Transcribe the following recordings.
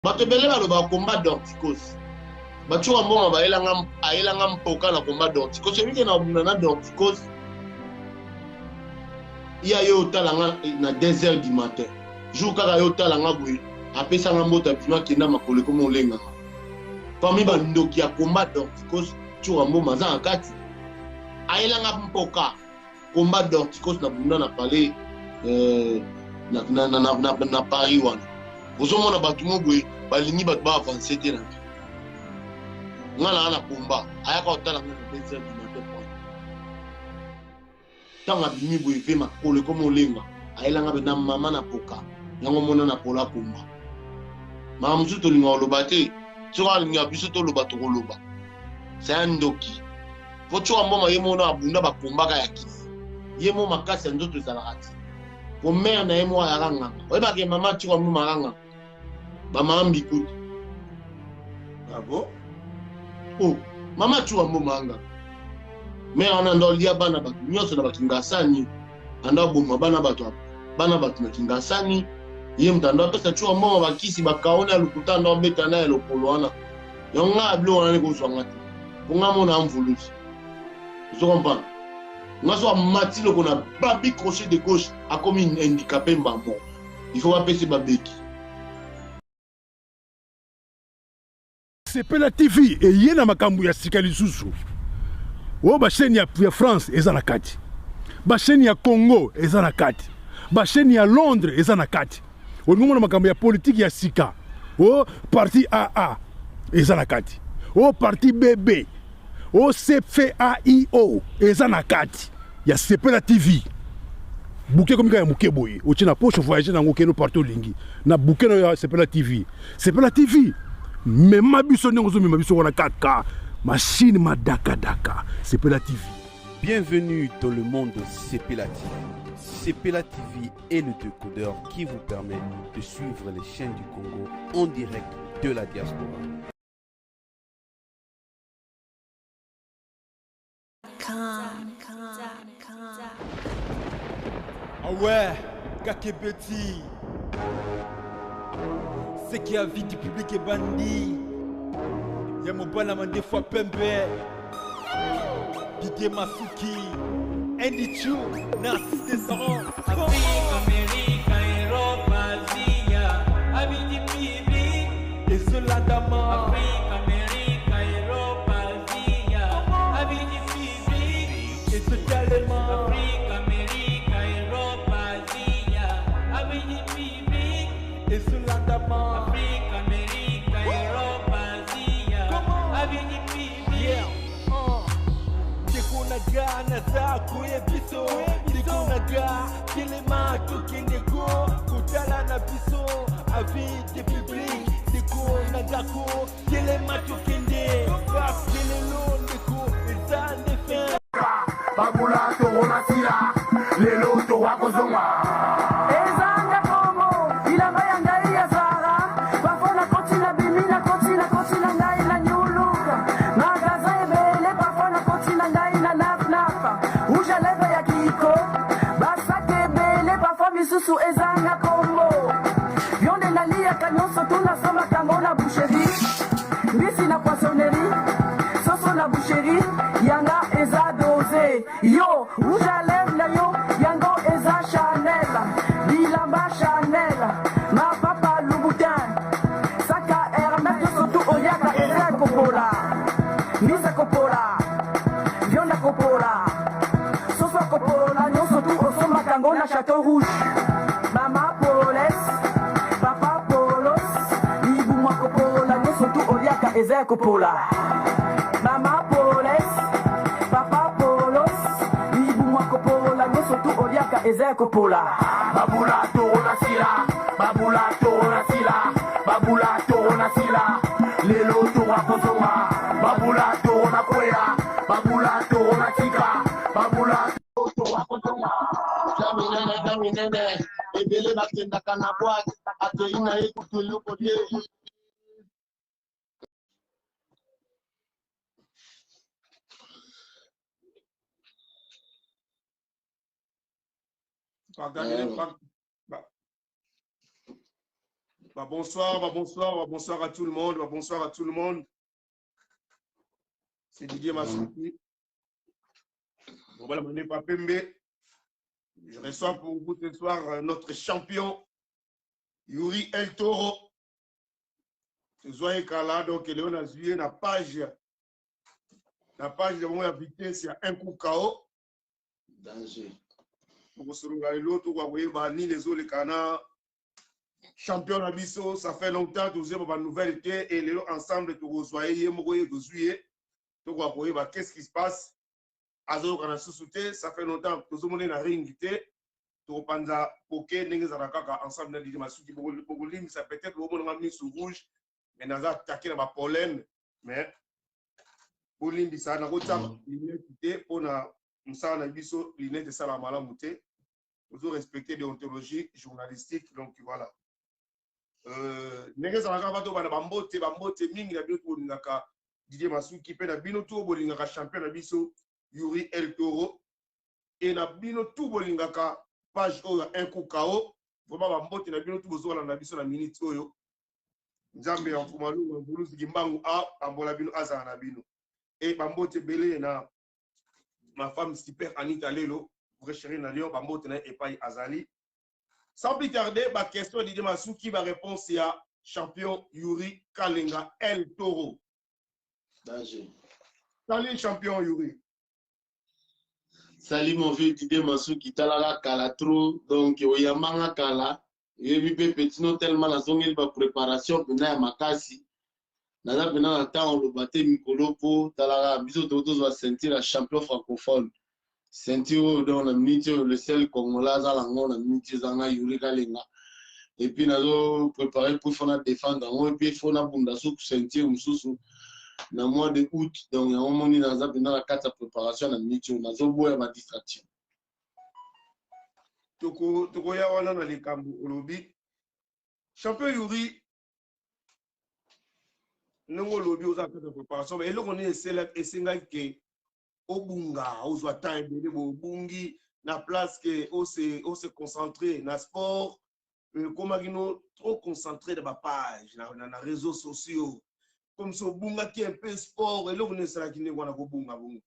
bato ebele baloba combat d'Orticos bacuka mbongo ayelanga mpoka na combat d'Orticos ebike na obunda na d'Orticos iya yo otalanga na 2h du matin jour kaka yo otalanga boye apesanga mbota bino akenda makolo ekoma olengaka parmi bandoki ya combat d'Orticos cuka mbongo aza na kati ayelanga mpoka combat d'Orticos na bunda na palais na Paris wana ozomona bato mo boye balingi bato baavanse te na nga na ana komba ayaka otala nga na 2h du matin ntango abimi boye ve makolo ekoma olenga ayelanga mpe na mama na poka yango mona na pola komba mama mosusu tolinga oloba te soki alinga biso toloba tokoloba saya ndoki po tyoka mboma ye mona abunda bakombaka ya kisi ye mo makasi ya nzoto ezalaka ti po mere na ye mo ayaka nganga oyebake mama tyoka mboma aka nganga bamama mbikuti abo oh mama tyoka mboma anga mere wana ndo lia bana bato nyonso na bakingasani anda boma bana bato na kingasani ye mutanda apesa tyoka mboma bakisi bakaona ya lokuta anda obeta na ya lokolo wana yango nga bilo wana ne kozwanga te po nga mona amvulusi ozo comprendre nga so amati loko na babi crochet de gauche akomi handicapé mbambo il faut bapesi babeki Sepela TV eye na makambo ya sika lisusu o basheni ya France eza na kati basheni ya Congo eza na kati basheni ya Londres eza na kati olingo na makambo ya politique ya sika o parti AA eza na kati o parti BB o CFAIO eza na kati ya Sepela TV bouquet comme ya muke boye o tina poche voyager na ngokeno partout lingi na bouquet na Sepela TV même biso ndenge ozomema biso wana 4K machine madaka daka Sepela TV. Bienvenue dans le monde de Sepela TV. Sepela TV est le décodeur qui vous permet de suivre les chaînes du Congo en direct de la diaspora. Ah ouais, Kakebeti. C'est qui a vie du public est bandit. Y'a mon banama des fois pembe. Didier Masuki. Andy Chou, Narcisse Descendant. Afrique, Amérique, Europe, Asie, avis du public. Et cela dama. Afrique, Amérique, Europe, Asie, avis du public. Et ce calaiement. Afrique, Amérique, Europe, Asie, avis du public. Et cela dama. Afrique, Amérique, Europe, Asie, avis du public. Naga naza kuye biso Diko naga kilema tukindeko Kutala na biso avis de public Diko naga ko kilema tukinde Baf kilelo ndeko eza nefe Babula to ona sila lelo to wako zonga Ezanga komo ila bayanga iya zara Bafona kotina bimina kotina ngai na nyuluka Magaza ebele bafona kotina ngai na nafnafa Uja leve ya kiko Basake bele bafo misusu ezanga komo Yonde nalia kanyoso tunasoma kango na boucherie Mbisi na poissonnerie Soso na boucherie Yanga eza dosé Yo, uja leve na yo Yango eza Chanel Bilamba Chanel Ma papa Louboutin Saka Hermès surtout Oyaka eza Kopola Misa Kopola Viona Kopola Soso Kopola Nyoso tu osoma kango na Château Rouge Mama Poles Papa Polos Ibumwa Kopola Nyoso tu Oyaka eza Kopola Mama Poles Papa Polos Ibumwa Kopola Nyoso tu Oyaka eza Kopola Babula to ona sila Babula to ona sila Babula to ona sila lelo to wako zonga Babula to ona kwea Babula to ona tika Babula to wako zonga Jaminene ebele bakendaka na boite ateina ekutulu kodie Bonsoir, bonsoir, bonsoir à tout le monde. Bonsoir à tout le monde. C'est Didier Massouki. On va l'amener par Pembe. Je reçois pour vous ce soir notre champion, Yuri El Toro. Ce soir, Kala, donc, Léon a suivi la page de mon invité, c'est un coup KO. Danger. Pour se regarder l'autre, ni les autres, les canards. Champion Nabiso, ça fait longtemps, tout ça, nouvelle et les ensemble, tout reçoyez, qu'est-ce qui se passe? Azo kana sous-souté, ça fait longtemps, tout le monde est ring, tout panza, ok, n'engagez ensemble, n'a dit Masuki, Bogolim, ça peut-être le monde a mis sous rouge, mais n'a pas attaqué dans ma pollen, mais Bogolim, ça n'a pas l'unité pour na Moussa Nabiso, l'unité de Salamala Mouté, toujours respecter déontologie journalistique, donc voilà. N'engagez pas tout, bambote, mingi na bino naka Didier Massouki, pe na bino tout bolingaka champion Nabiso, Yuri El Toro, et na bino tout bolingaka page oyo un coup KO, vraiment bambote na bino tout bozola na biso na minute oyo. Nzambe en fumalu en bulusi gimbangu a ambola bino aza na bino. Et bambote belé na ma femme super Anita Lelo, pour chérie na Lyon, bambote na epai azali. Sans plus tarder, ma question Didier Massouki, ma réponse c'est à champion Yuri Kalenga El Toro. Danger. Salut champion Yuri. Salut mon vieux Didier Massouki, talala kala trop, donc oyamanga kala, yebi pe petit no tellement la zone ba préparation pena ya makasi. Naza pena na temps le baté mikolo po talala biso toto va sentir la champion francophone. Sentir dans la minute le seul congolais za lango na minute zanga Yuri Kalenga. Et puis nazo préparer pour faire défendre, et puis faut na bunda sou sentir mususu. Dans le mois de août, donc il y a un moment dans la carte de préparation, dans le ma distraction. Toko ya wana na likambo olobi. Champion Yuri, nous olobi aux carte de préparation, mais là on est essayé que obunga, ozwa time bele bo bungi na place que on se concentrer na sport, comment nous trop concentré dans ma page, dans les réseaux sociaux. Comme ce bunga qui est un peu sport, et là, on est sur la Guinée, on a bunga bunga.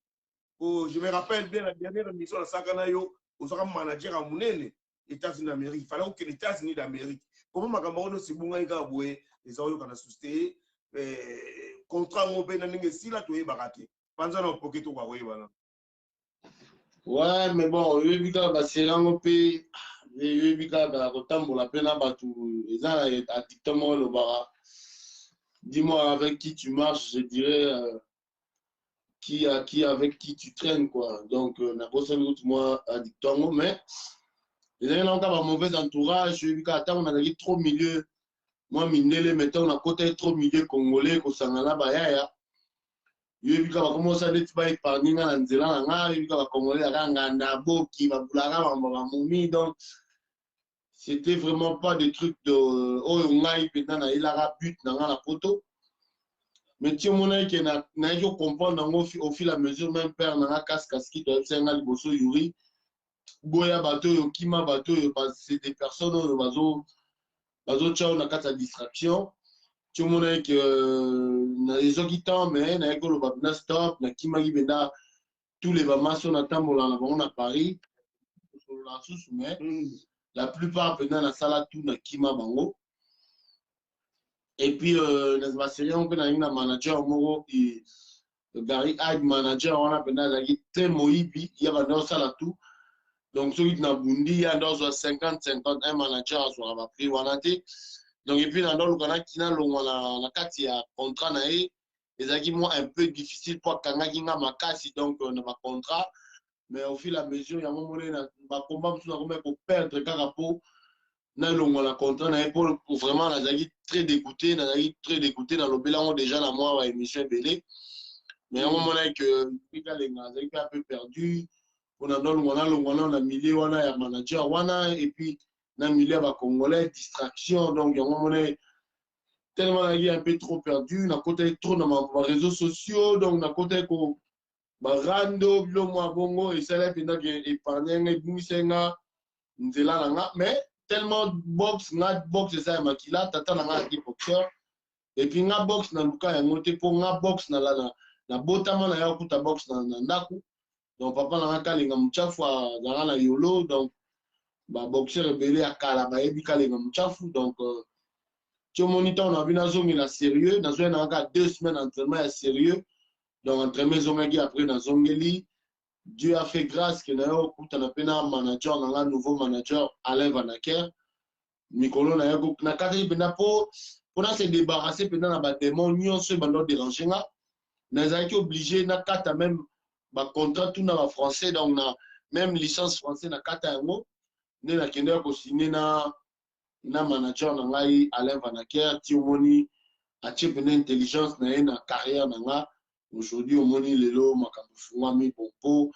Oh, je me rappelle bien la dernière émission de Sakanayo, où on manager à Mounene, États-Unis d'Amérique. Il fallait que les États-Unis d'Amérique. Comment ma camarade si bunga y a boué, les oyo qu'on a sousté, contrat au Bénin, si là, tu es baraté. Pendant un pocket au Huawei, voilà. Ouais, mais bon, Yubika, c'est l'angopé, Yubika, la Rotambo, la peine à battre, les uns à dictement le bara. Dis-moi avec qui tu marches, je dirais avec qui tu traînes, quoi. Donc, n'a pas sans doute moi à dictongo, mais les gens ont un mauvais entourage. Je dis qu'attends, on a dit trop milieu. Moi, minele, mettons, on a côté trop milieu congolais, qu'on s'en a là, bayaya. Je dis qu'on va commencer à dire que épargner dans l'Anzela, je dis qu'on va congolais, à Boki, va boulaga, va moumi, donc. C'était vraiment pas des trucs de oh on a il a but dans la photo, mais tu monnaie que n'a pas comprendre au fil et à mesure même père dans la casque qui doit être un bosso Yuri boya bateau kima bateau c'est des personnes bazo tchao na carte distraction tu monnaie que na les occitans mais na école ba stop na kima libenda tous les bamasso na tambola na Paris sur la sous mais la plupart pendant la salle tout na kima bango et puis les série on peut na une manager moro et Gary Hyde manager on a pendant la très moibi il y a dans salle tout donc celui na bundi il y a dans 50 un manager sur va pris wanate donc et puis dans le kana kina longa la carte ya contrat na et les moi un peu difficile pour kanga kinga makasi donc on a contrat. Mais au fil et à mesure, il y a un moment donné, combat pour perdre Karapo, la contrat, pour vraiment, on a très dégoûté, dans le bilan déjà, la moi, émission Bélé. Mais à un moment donné, que on a un peu perdu, on a mis on a un manager, et puis, on a mis les Congolais, distraction, donc il y a un moment donné, tellement on a un peu trop perdu, on a côté trop dans les réseaux sociaux, donc on a côté qu'on Barando, Bilo Bongo, et ça là, pendant que épargner, Boumissenga, Nzela Nanga, mais tellement box eza ya makila tata na nga boxeur et puis nga box na luka yango te po nga box na botama na ya kuta box na ndako donc papa na nga kalinga muchafu azanga na yolo donc ba boxeur ebele ya kala bayebi kalinga muchafu donc tu moniteur on a vu nazongela sérieux nazoya na nga 2 semaines entraînement ya sérieux donc entraînement ezongaki après nazongeli Dieu a fait grâce que na yo kuta na pena manager na nga nouveau manager Alain Vanaker mikolo na yo na kati pena po na se débarrasser pena na ba démon nyonso bando déranger nga nazaki obligé na kata même ba contrat tout na ba français donc na même licence français na kata yango ne na kende ko signer na manager na ngai Alain Vanaker ti omoni a ti pena intelligence na na carrière na nga aujourd'hui omoni lelo makambo fungami pompo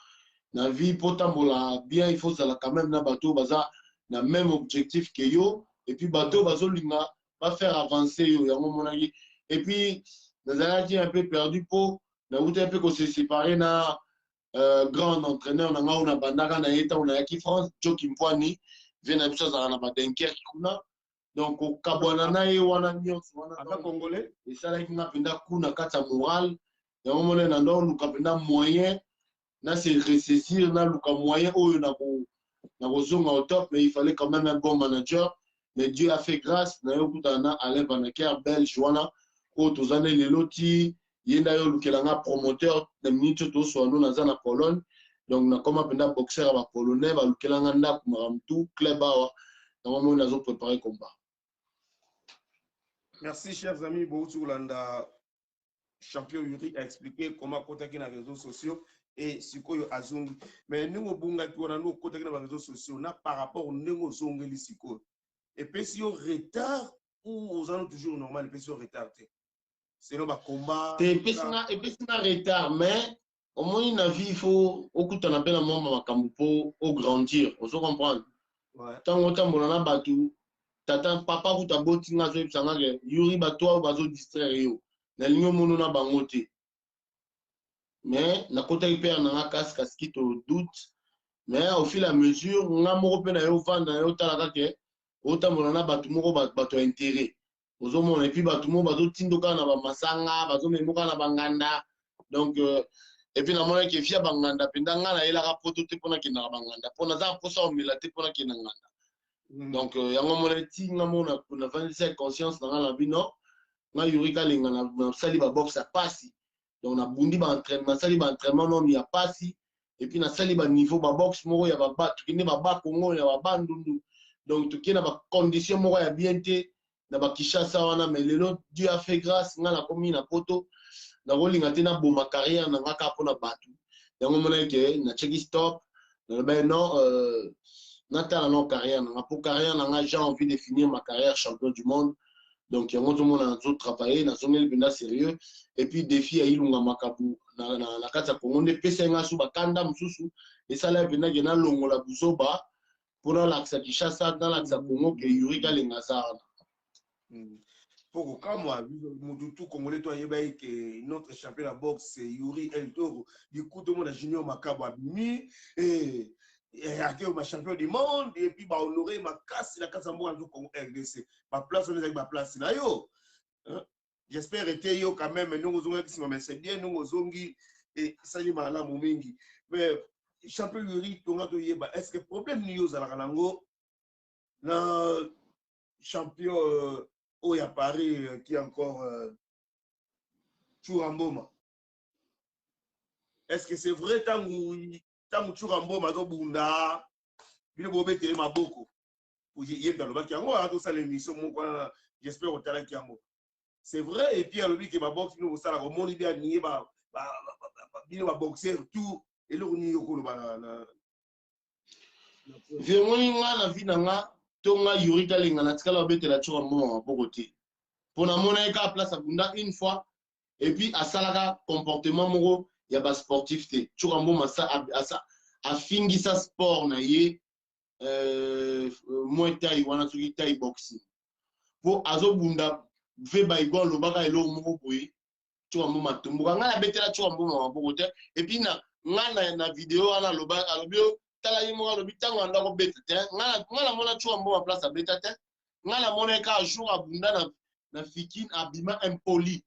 na vie potambola bien il faut ça quand même na bateau baza na même objectif que yo et puis bateau bazolinga va faire avancer yo yango monaki et puis nazalaki un peu perdu po na uta un peu ko se séparer na grand entraîneur na nga na bandaka na eta na yaki France Joki Mpwani vena biso za na ba Dunkerque kuna donc au kabwana na ye wana nyonso wana congolais et ça là qui napenda kuna kata moral yango mona na ndo luka penda moyen na se récessir na luka moyen oyo na kozonga au top mais il fallait quand même un bon manager mais Dieu a fait grâce na yo kutana Alain Vanaker belge wana o tozane lelo ti yenda yo lukelanga promoteur na minute to so no na za na Pologne donc na koma penda boxeur ba polonais ba lukelanga ndako maramtu club awa yango mona nazo préparer combat. Merci chers amis Boutulanda. Champion Yuri a expliqué comment contacter les réseaux sociaux et ce que azungi. Mais nous bunga qui on a nous contacter les réseaux sociaux na par rapport au nengo zongeli siko. Et puis si au retard ou aux ans toujours normal et puis si au retard. C'est nos combat. Et puis c'est un retard mais au moins une vie il faut au coup on appelle un moment makambo pour au grandir. On se comprend. Ouais. Tant autant mon batu tata papa vous ta boti nga zo psanga ke Yuri bato bazo distraire yo. Na linyo mono na bango te mais na kota hyper na casque to doute mais au fil et à mesure nga moko pe na yo vanda yo talaka ke otambola na bato moko bato intérêt ozo mona et puis bato moko bazo tindoka na ba masanga bazo memoka na banganda donc et puis na mona ke fia banganda penda nga na elaka poto te pona ke na banganda pona za posa o mela te pona ke na nganda donc yango mona ti nga mona na vanisa conscience na la vie non na Yuri kalinga na sali ba boxe pasi donc na bundi ba entraînement sali ba entraînement non ya pasi et puis na sali ba niveau ba boxe moko ya ba ba tukine ba ba Congo ya ba bandundu donc tukine ba condition moko ya bien te na ba Kinshasa wana mais lelo Dieu a fait grâce nga na komi na poto na rolinga te na boma carrière na ngaka pona batu yango mona ke na check stop na ben non na ta na carrière na pour carrière na j'ai envie de finir ma carrière champion du monde. Donc, il y a un monde qui a travaillé, dans son sérieux, et puis défi à Ilunga Makabu, dans la carte à Congo, on est PC sous Bakanda Moussou, et ça là, il y a un longo la Bouzoba, pour l'accès qui chasse dans l'accès à Congo, que Yuri Kalengazar. Pour quand moi, tout Congolais, toi, que notre champion de boxe, c'est Yuri El Toro, du coup, tout le monde a Junior Makabu admis, et ma champion du monde et puis bah honorer ma casse la casse en bois Congo RDC ma place on est avec ma place là yo j'espère être yo quand même nous on mais c'est bien nous zongi et ça y mala mingi mais champion Yuri tonga to yeba est-ce que problème ni yo za la nango na champion au ya Paris qui est encore Churamboma est-ce que c'est vrai tant Churamboma mazo bunda bino bobe tele maboko yeba lo baki yango a to sala émission moko j'espère au talent yango c'est vrai et puis alors que ma boxe nous sala ko moni bien ni ba bino ba boxer tout et le ni yoko ba na vraiment na vie nanga tonga Yuri Kalinga na tikala betela Churamboma maboko te pona mona ka place à bunda une fois et puis à salaka comportement moko ya ba sportif te Churamboma ça a fingi sa sport na ye Muay Thai wana soki Thai boxing po azobunda ve ba igol lobaka elo moko boye Churamboma tumbuka nga na betela Churamboma maboko te et puis na nga na vidéo wana lobaka alobio tala yimo lo bitango anda ko beta te ngala mona chua mbo place a beta te ngala mona ka jour abunda na fikin abima impoli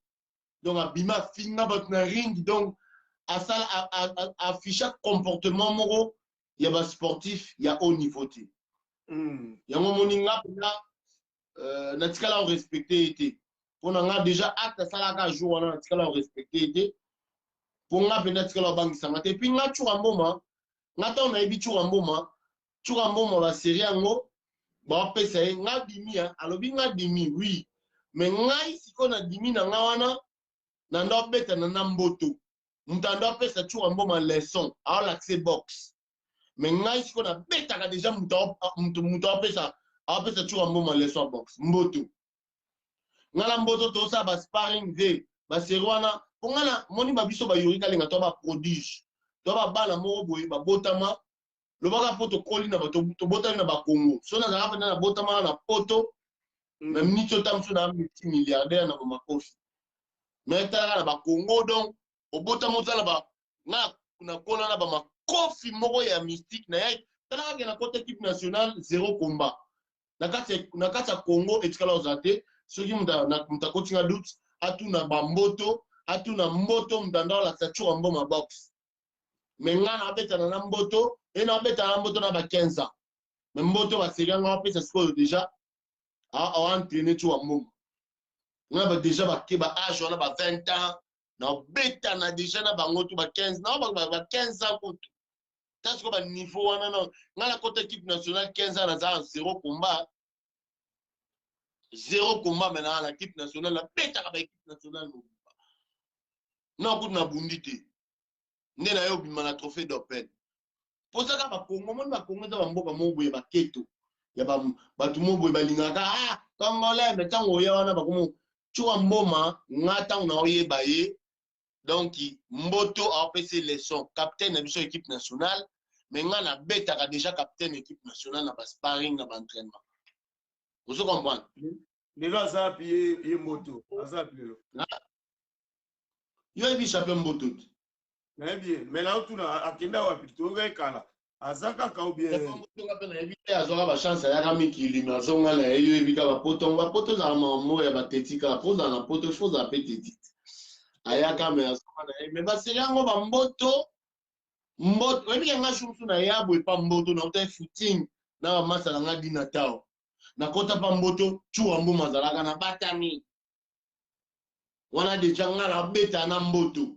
donc abima finga bat na ring donc asala afficha comportement moko ya ba sportif ya haut niveau te yango moninga na tikala respecter été pour nga déjà acte sala ka jour na tikala respecter été pour nga pena tikala bangisa ngate puis nga chua mboma ngata on a ebi chua mboma ba série yango ba pesa nga dimi alobi nga dimi oui mais ngai siko na dimi na nga wana na ndo beta na namboto mutando pesa chua mboma leçon a l'accès box mais ngai siko na beta ka déjà muto pesa a pesa chua mboma leçon box mboto ngala mboto to sa ba sparring ve ba série wana pongana moni ba biso ba yurika lenga to ba prodige to ba bana mo boy ba botama lo baka poto koli na bato to botama na ba Congo so na zaka na botama na poto na minito tamso na multimilliardaire na makofi mais tala na ba Congo donc o botama tala ba na kona na ba makofi moko ya mystique na yai tala ka na côté équipe nationale 0 combat na kati Congo etikala ozate soki muta kotinga doute atuna ba mboto atuna mboto mtandao la sature mboma box menga na beta na mboto et na beta na mboto na ba 15 ans mais mboto ba série nga pesa siko déjà a entraîner tu mboma na ba déjà ba ke ba âge na ba 20 ans na beta na déjà na bango tu ba 15 na ba 15 ans ko tas ko ba niveau wana na ngala côté équipe nationale 15 ans na za 0 combat maintenant à l'équipe nationale la beta ka ba équipe nationale non coup na bundité ne na yo bima na trophée d'Open pour ça ka ba Congo mon ba Congo za ba mboka mo boye ba keto ya ba tu mo boye ba lingaka Congolais mais tango ya wana ba komo chua mboma ngata na oye ba ye donc mboto a passé leçon capitaine de biso équipe nationale mais ngana beta ka déjà capitaine équipe nationale na ba sparring na ba entraînement vous comprenez les gars ça pied moto ça pied yo ebi champion mboto mais bien mais là tout na akenda wa pito ngekala azaka ka ou bien mboto ka pena ebi azoka ba chance ya ka mikili na zonga na yo ebi ka ba poto za mamo ya ba tetika poza na poto chose a petite ayaka me azoka na mais ba serango ba mboto ebi nga shumsu na yabo e pa mboto na uta footing na ba masala nga dina tao na kota pa mboto chua mboma zalaka na batami wana deja ngala beta na mboto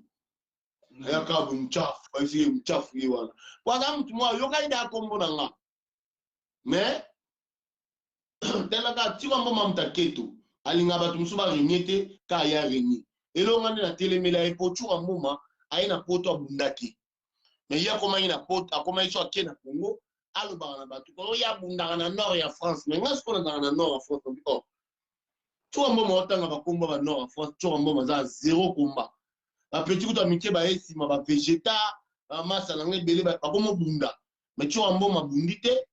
ayaka bu mchafu basi mchafu yi wana kwa mtu mwa yoka ida kombo na nga mais tela ka tiwa mboma mtaketo alinga batu msuba renyete ka ya renyi elonga na telemela epo chua mboma aina poto abundaki mais ya koma ina poto akoma iso akena Congo aloba na batu ko ya bundaka na nord ya France mais ngas ko na nord ya France oh chua mboma otanga ba komba ba nord ya France chua mboma za 0 combat ba petit kuta mitie ba esima ba vegeta masa na ngebele ba komo bunda mais chua mboma bundite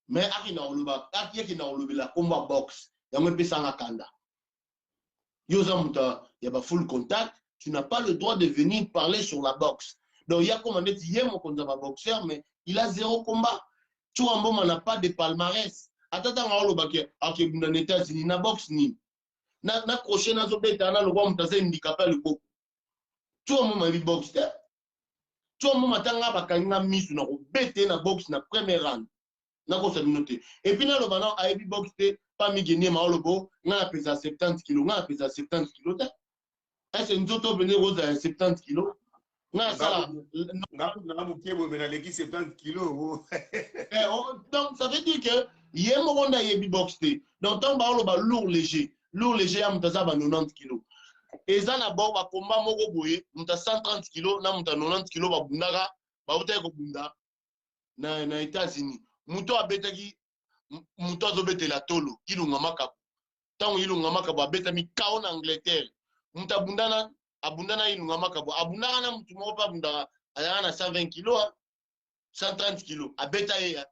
mais akina oloba akina olobela combat box ya mwe pesa nga kanda yoza muta ya ba full contact tu n'as pas le droit de venir parler sur la boxe donc il y a commandé hier mon konza ba boxeur mais il a 0 combat. Chua mboma n'a pas de palmarès. Atata nga oloba ke akebunda na États-Unis na boxe ni. Na crochet na zo beta na lokwa mutase handicapé le boko. Chua mboma bi boxe te. Chua mboma tanga bakanga misu na ko bete na boxe na premier round. Na ko sa minote. Et puis na loba na a bi boxe te pas mi gagner ma olobo nga pesa 70 kg nga pesa 70 kg te. Est-ce nzoto venir aux 70 kg? Donc ça veut dire que il y a un moment où il y a boxe donc tant que lourd léger à mutaza 90 kg et ça na bon ba combat moko boye muta 130 kg na muta 90 kg ba bundaka ba uta ko bunda na États-Unis muto abetaki muto azobetela tolo kilunga makapo tango ilunga makapo abeta mi kao na Angleterre muta bundana abundana ilunga makabo abundana na mtu moko pa bundaka ayana na 120 kg 130 kg abeta ye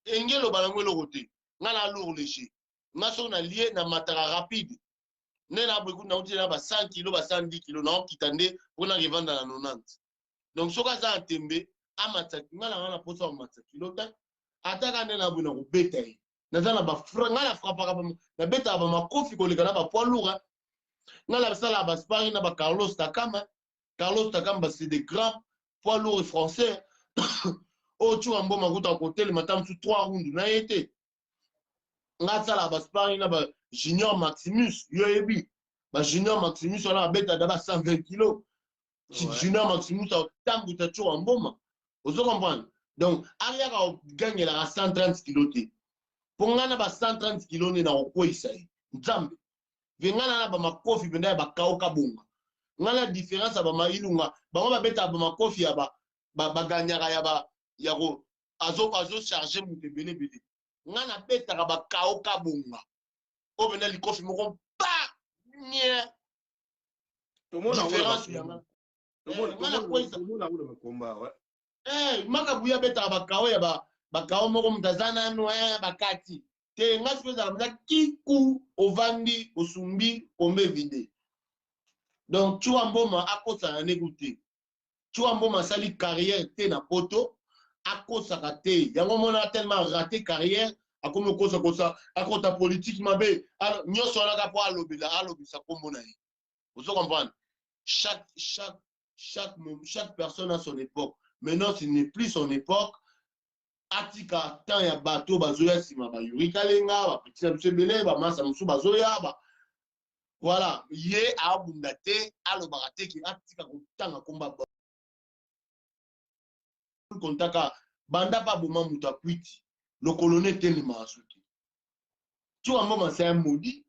engelo balangwelo kote ngana lourd léger ngaso na lié na matara rapide nena beaucoup na uti na ba 100 kg ba 110 kg na okitande pona revendre na 90 donc soka za tembe amataki nga na posa amataki lota ataka nde na buna kubeta ye naza na bafra nga na frappaka na beta ba makofi koleka na ba poids lourd nga na sala ba sparring na ba Carlos Takama c'est des grands poids lourds français o tu ambo makuta kotel matam su 3 rounds na été nga sala ba sparring na ba Junior Maximus yoyebi ba Junior Maximus on a beta da ba 120 kg Junior Maximus a tangu ta tu amboma vous comprenez donc arrière a gagné la 130 kg pour nga na ba 130 kg ni na okoisa nzambe vengana na ba makofi benda ba kaoka bunga ngala différence ba mailunga bango ba beta ba makofi ya ba ganyaka ya ko azo charger mu tebele bele ngana beta ba kaoka bunga o benda likofi moko pa nye to mona différence ya ngana koisa mona ngona komba ouais makabuya beta ba kao ya ba kao moko mtazana no bakati te ngasi za mza kiku ovandi osumbi kombe vide donc Chua Mboma akosa na négoté Chua Mboma sali carrière te na poto akosa kate yango mona tellement raté carrière akomo kosa akota politique mabe nyoso alaka po alobisa kombo na ye vous comprenez chaque personne a son époque maintenant ce n'est plus son époque atika temps ya bato bazoya sima ba Yuri Kalenga ba petit Msebele ba masa musu bazoya ba voilà ye abunda te alobaka te ki atika kotanga komba kontaka banda pa boma mutu akwiti lokolo te lima asuki Chua Mboma c'est un maudit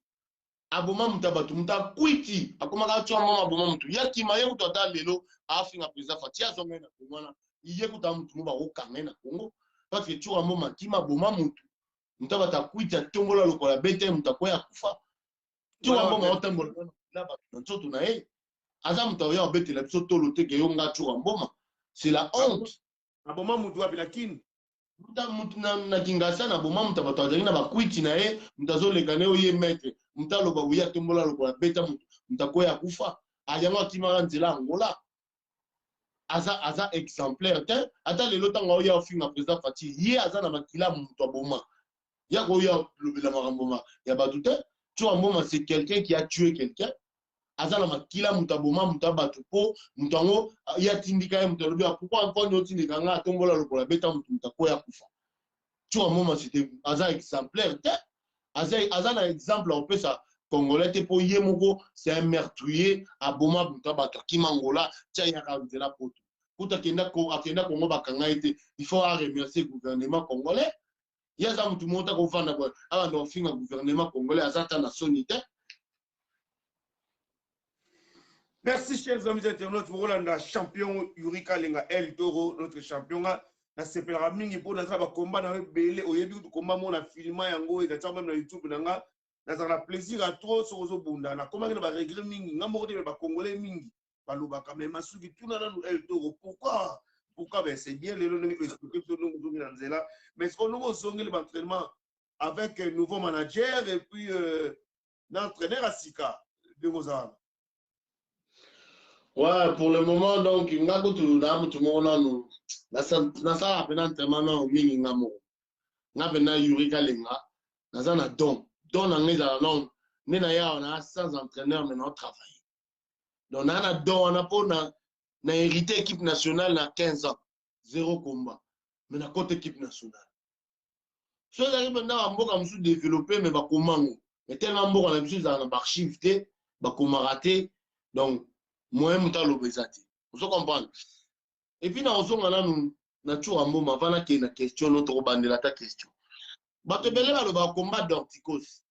aboma mutu bato mutu akwiti akomaka Chua Mboma aboma mutu yakima ye mutu ata lelo afinga président Fatia zonga na komwana iye kuta mutu mo ba okanga na Congo parce que Chua Mboma kima boma mutu mutu batakwiti atombola lokola bete mutu akoya kufa Chua Mboma otambola na ba nzoto na ye aza mutu ya bete la biso tolo te ke yonga Chua Mboma c'est la honte aboma mutu wapi lakini mutu na Kinshasa na boma mutu bato azali na bakwiti na ye mutu azoleka ne oye maître mutu aloba uya tombola lokola beta mutu akoya kufa ayango akimaka nzela Angola aza exemplaire te ata lelo tanga oya ofinga président Fati ye aza na makila mutu aboma ya ko ya lobela makambo ya bato te Chua Mboma c'est quelqu'un qui a tué quelqu'un aza na makila mutu aboma mutu bato po mutu ango ya tindika ye mutu alobi pourquoi encore no tindika nga tombola lokola beta mutu akoya kufa Chua Mboma c'était aza exemplaire te aza na exemple opesa Congolais te po ye moko c'est un meurtrier aboma mutu bato akima Angola tia yaka nzela poto kuta akenda Congo bakanga ete il faut remercier gouvernement congolais yaza mutu mota ko fanda ba abanda ofinga gouvernement congolais azata na sonité. Merci chers amis internautes pour Rolanda champion Yuri Kalenga El Toro notre champion na sepela mingi po na ba combat na belé oyebi ko combat mo na filma yango et ta même na YouTube nanga na za plaisir à trop sur zo bunda na comment na ba regret mingi ngamo ko ba congolais mingi ba loba quand même masuki tuna na El Toro pourquoi ben c'est bien les noms expliquer sur nous dans nzela mais ce qu'on nous zongi l'entraînement avec un nouveau manager et puis l'entraîneur Asika de Mozambique. Ouais, pour le moment, donc, il y a tout le monde na ça a peine tellement non mingi ngamo. Na bena Yuri Kalenga, na ça na don na ngeza non, ne na ya on a sans entraîneur mais on travaille. Donc on a don on a pour na hérité équipe nationale na 15 ans, 0 combat. Mais na côté équipe nationale. So ça arrive na mboka musu développer mais ba komango. Mais tellement mboka na biso za na archive te, ba komaraté. Donc moi mutalo bezati. Vous comprenez? Et puis na ozonga na Chua Mboma vana ke na question notre bandela ta question. Bato belé ba combat d'Orticos.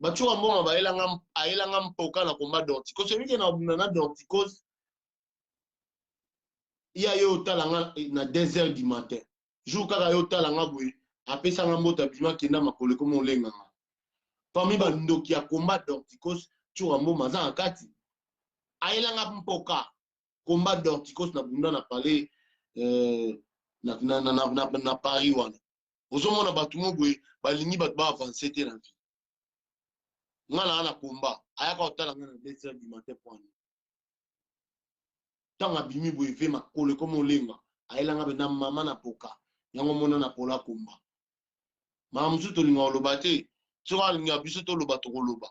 Ba Chua Mboma ba elanga mpoka na combat d'Orticos. Celui qui na d'Orticos il y a yo talanga na 2h du matin. Jour kaka yo talanga boy apesa nga mbota bima kenda makole comme on lenga. Parmi ba ndoki ya combat d'Orticos Chua Mboma za akati. Aelanga mpoka combat d'Orticos na bunda na parler na Paris wana. Ozomona batu mo boy balingi batu ba avancer te na vie. Ngala na combat ayaka otalanga na 2h du matin point. Tanga bimi boy ve makole comme olenga ailanga bena mama na poka yango mona na pola kumba mama musu to linga loba te soka linga biso to loba to loba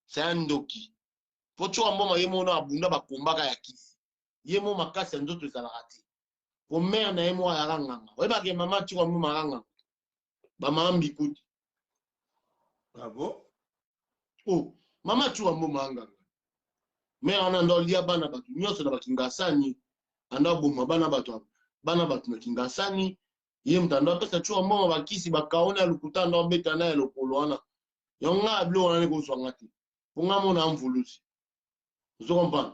c'est ndoki po cho mboma yemo na abunda bakombaka ya kisi yemo makasi nzoto ezalaka te po mère na yemo ya ranganga oyeba ke mama cho mboma ranganga ba mama mbikuti Bravo. oh mama cho mboma ranganga mère ana ndo lia bana batu nyonso na bakingasani anda boma bana batu na kingasani ye mtando apesa cho mboma bakisi bakaona lukuta ndo beta na lokolo wana yonga blo wana ne ko swanga te ponga mona mvulusi vous comprenez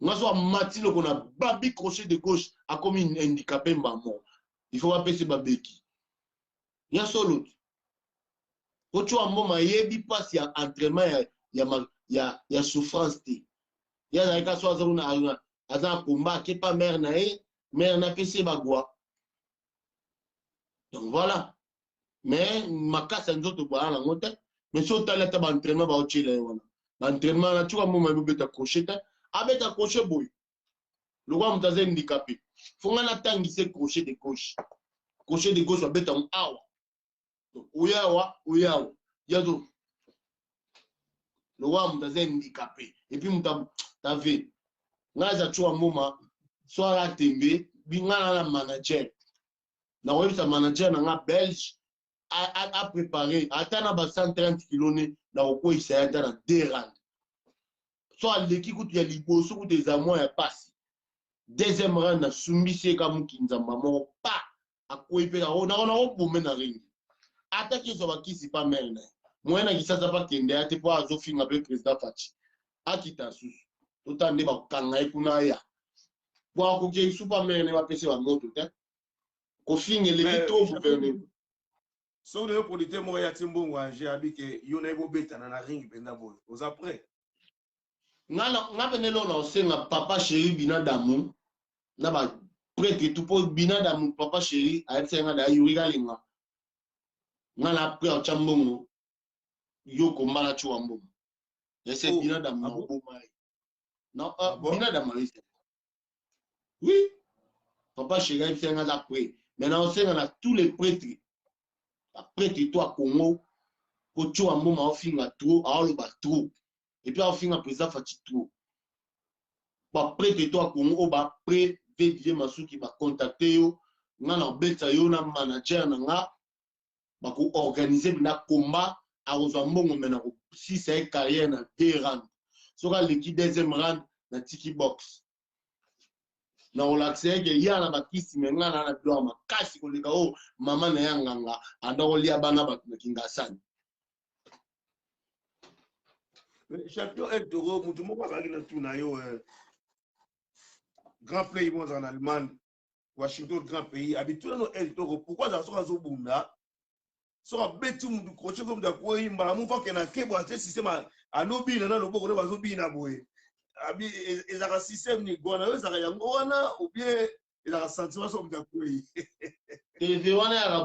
nga so mati loko na babi crochet de gauche a comme un handicapé mort il faut appeler babeki ya solo ocho mboma yebi passe ya entraînement ya souffrance te ya na ka so azuna aza combat ke pas mère na pese bagwa donc voilà mais makasa nzoto ba na ngote mais so talata ba entraînement ba ochile wana ba entraînement na chuka mboma beta crochet te abeta crochet boy le roi mutaze handicapé fonga na tangise crochet de gauche abeta awa oyawa yazo le roi mutaze handicapé et puis ta vu ngaza chua mboma soit tembe bingana na manager na websa manager na nga belge a préparé atana ba 130 kg na oko isayata na 2 rand so aleki kutu ya liboso kutu ezamwa ya pasi deuxième rang na sumbisi ka mukinzamba moko pa akoipe ka ona obome na ringi ataki zo bakisi pa merne mwena kisasa pa kende ate po azofinga pe président Fachi akita susu totande ba kanga ekuna ya po akoke super merne ba pese ba moto te ko finge le vito gouvernement so le producteur mo ya timbongo anje abike yona ebo betana na ringi penda boyo aux après nga benelo na osenga papa chéri binadamu na ba prêtre tout po binadamu papa chéri ayenga da yuriga linga nga na après o chambongo yoko mala chuambo yese binadamu na boma na binadamu liste oui papa chéri ayenga la après maintenant osenga na tous les prêtres prêtre toi Congo ko chuambo ma ofinga trop aoloba trop. Et puis, on finit un président Fatito. Après que toi, Congo, va pré VDV Massou qui va contacter, on a un manager, on va organiser un combat à Ozambongo, maintenant, si c'est une carrière dans 2 rangs. Sera l'équipe deuxième rang dans Tiki Box. Na relaxé que ya na bakisi menga na doa makasi ko leka o mama na yanganga andolia bana batu na kingasani. Champion El Toro, mutu moko azalaki na tuna yo grand pays bon en Allemagne, Washington grand pays, habitué no El Toro, pourquoi ça sera zo bunda? Sera betu mutu crochet comme da ko yimba mu fa ke na kebo ate système alobi na loboko na bazobi na boye. Abi ezaka système ni gona yo ezaka yango wana ou bien ezaka sentiment so da ko yi. TV wana ya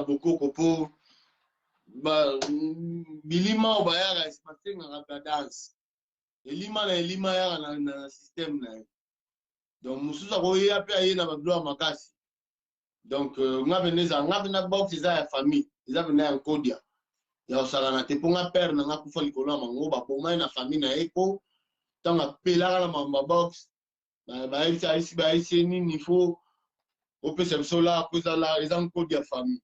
bokoko po ba bilima obayaka espacenga ka danse elima ya na système na donc mususa ko ya pe aye na bagloire makasi donc ngabena box za ya famille za bena ya kodia ya osala na te ponga père na nga kufa likolo mango ba ponga na famille na eko tanga pelaka na mamba box ba isi ni faut opesa bisola kozala ezan kodia famille.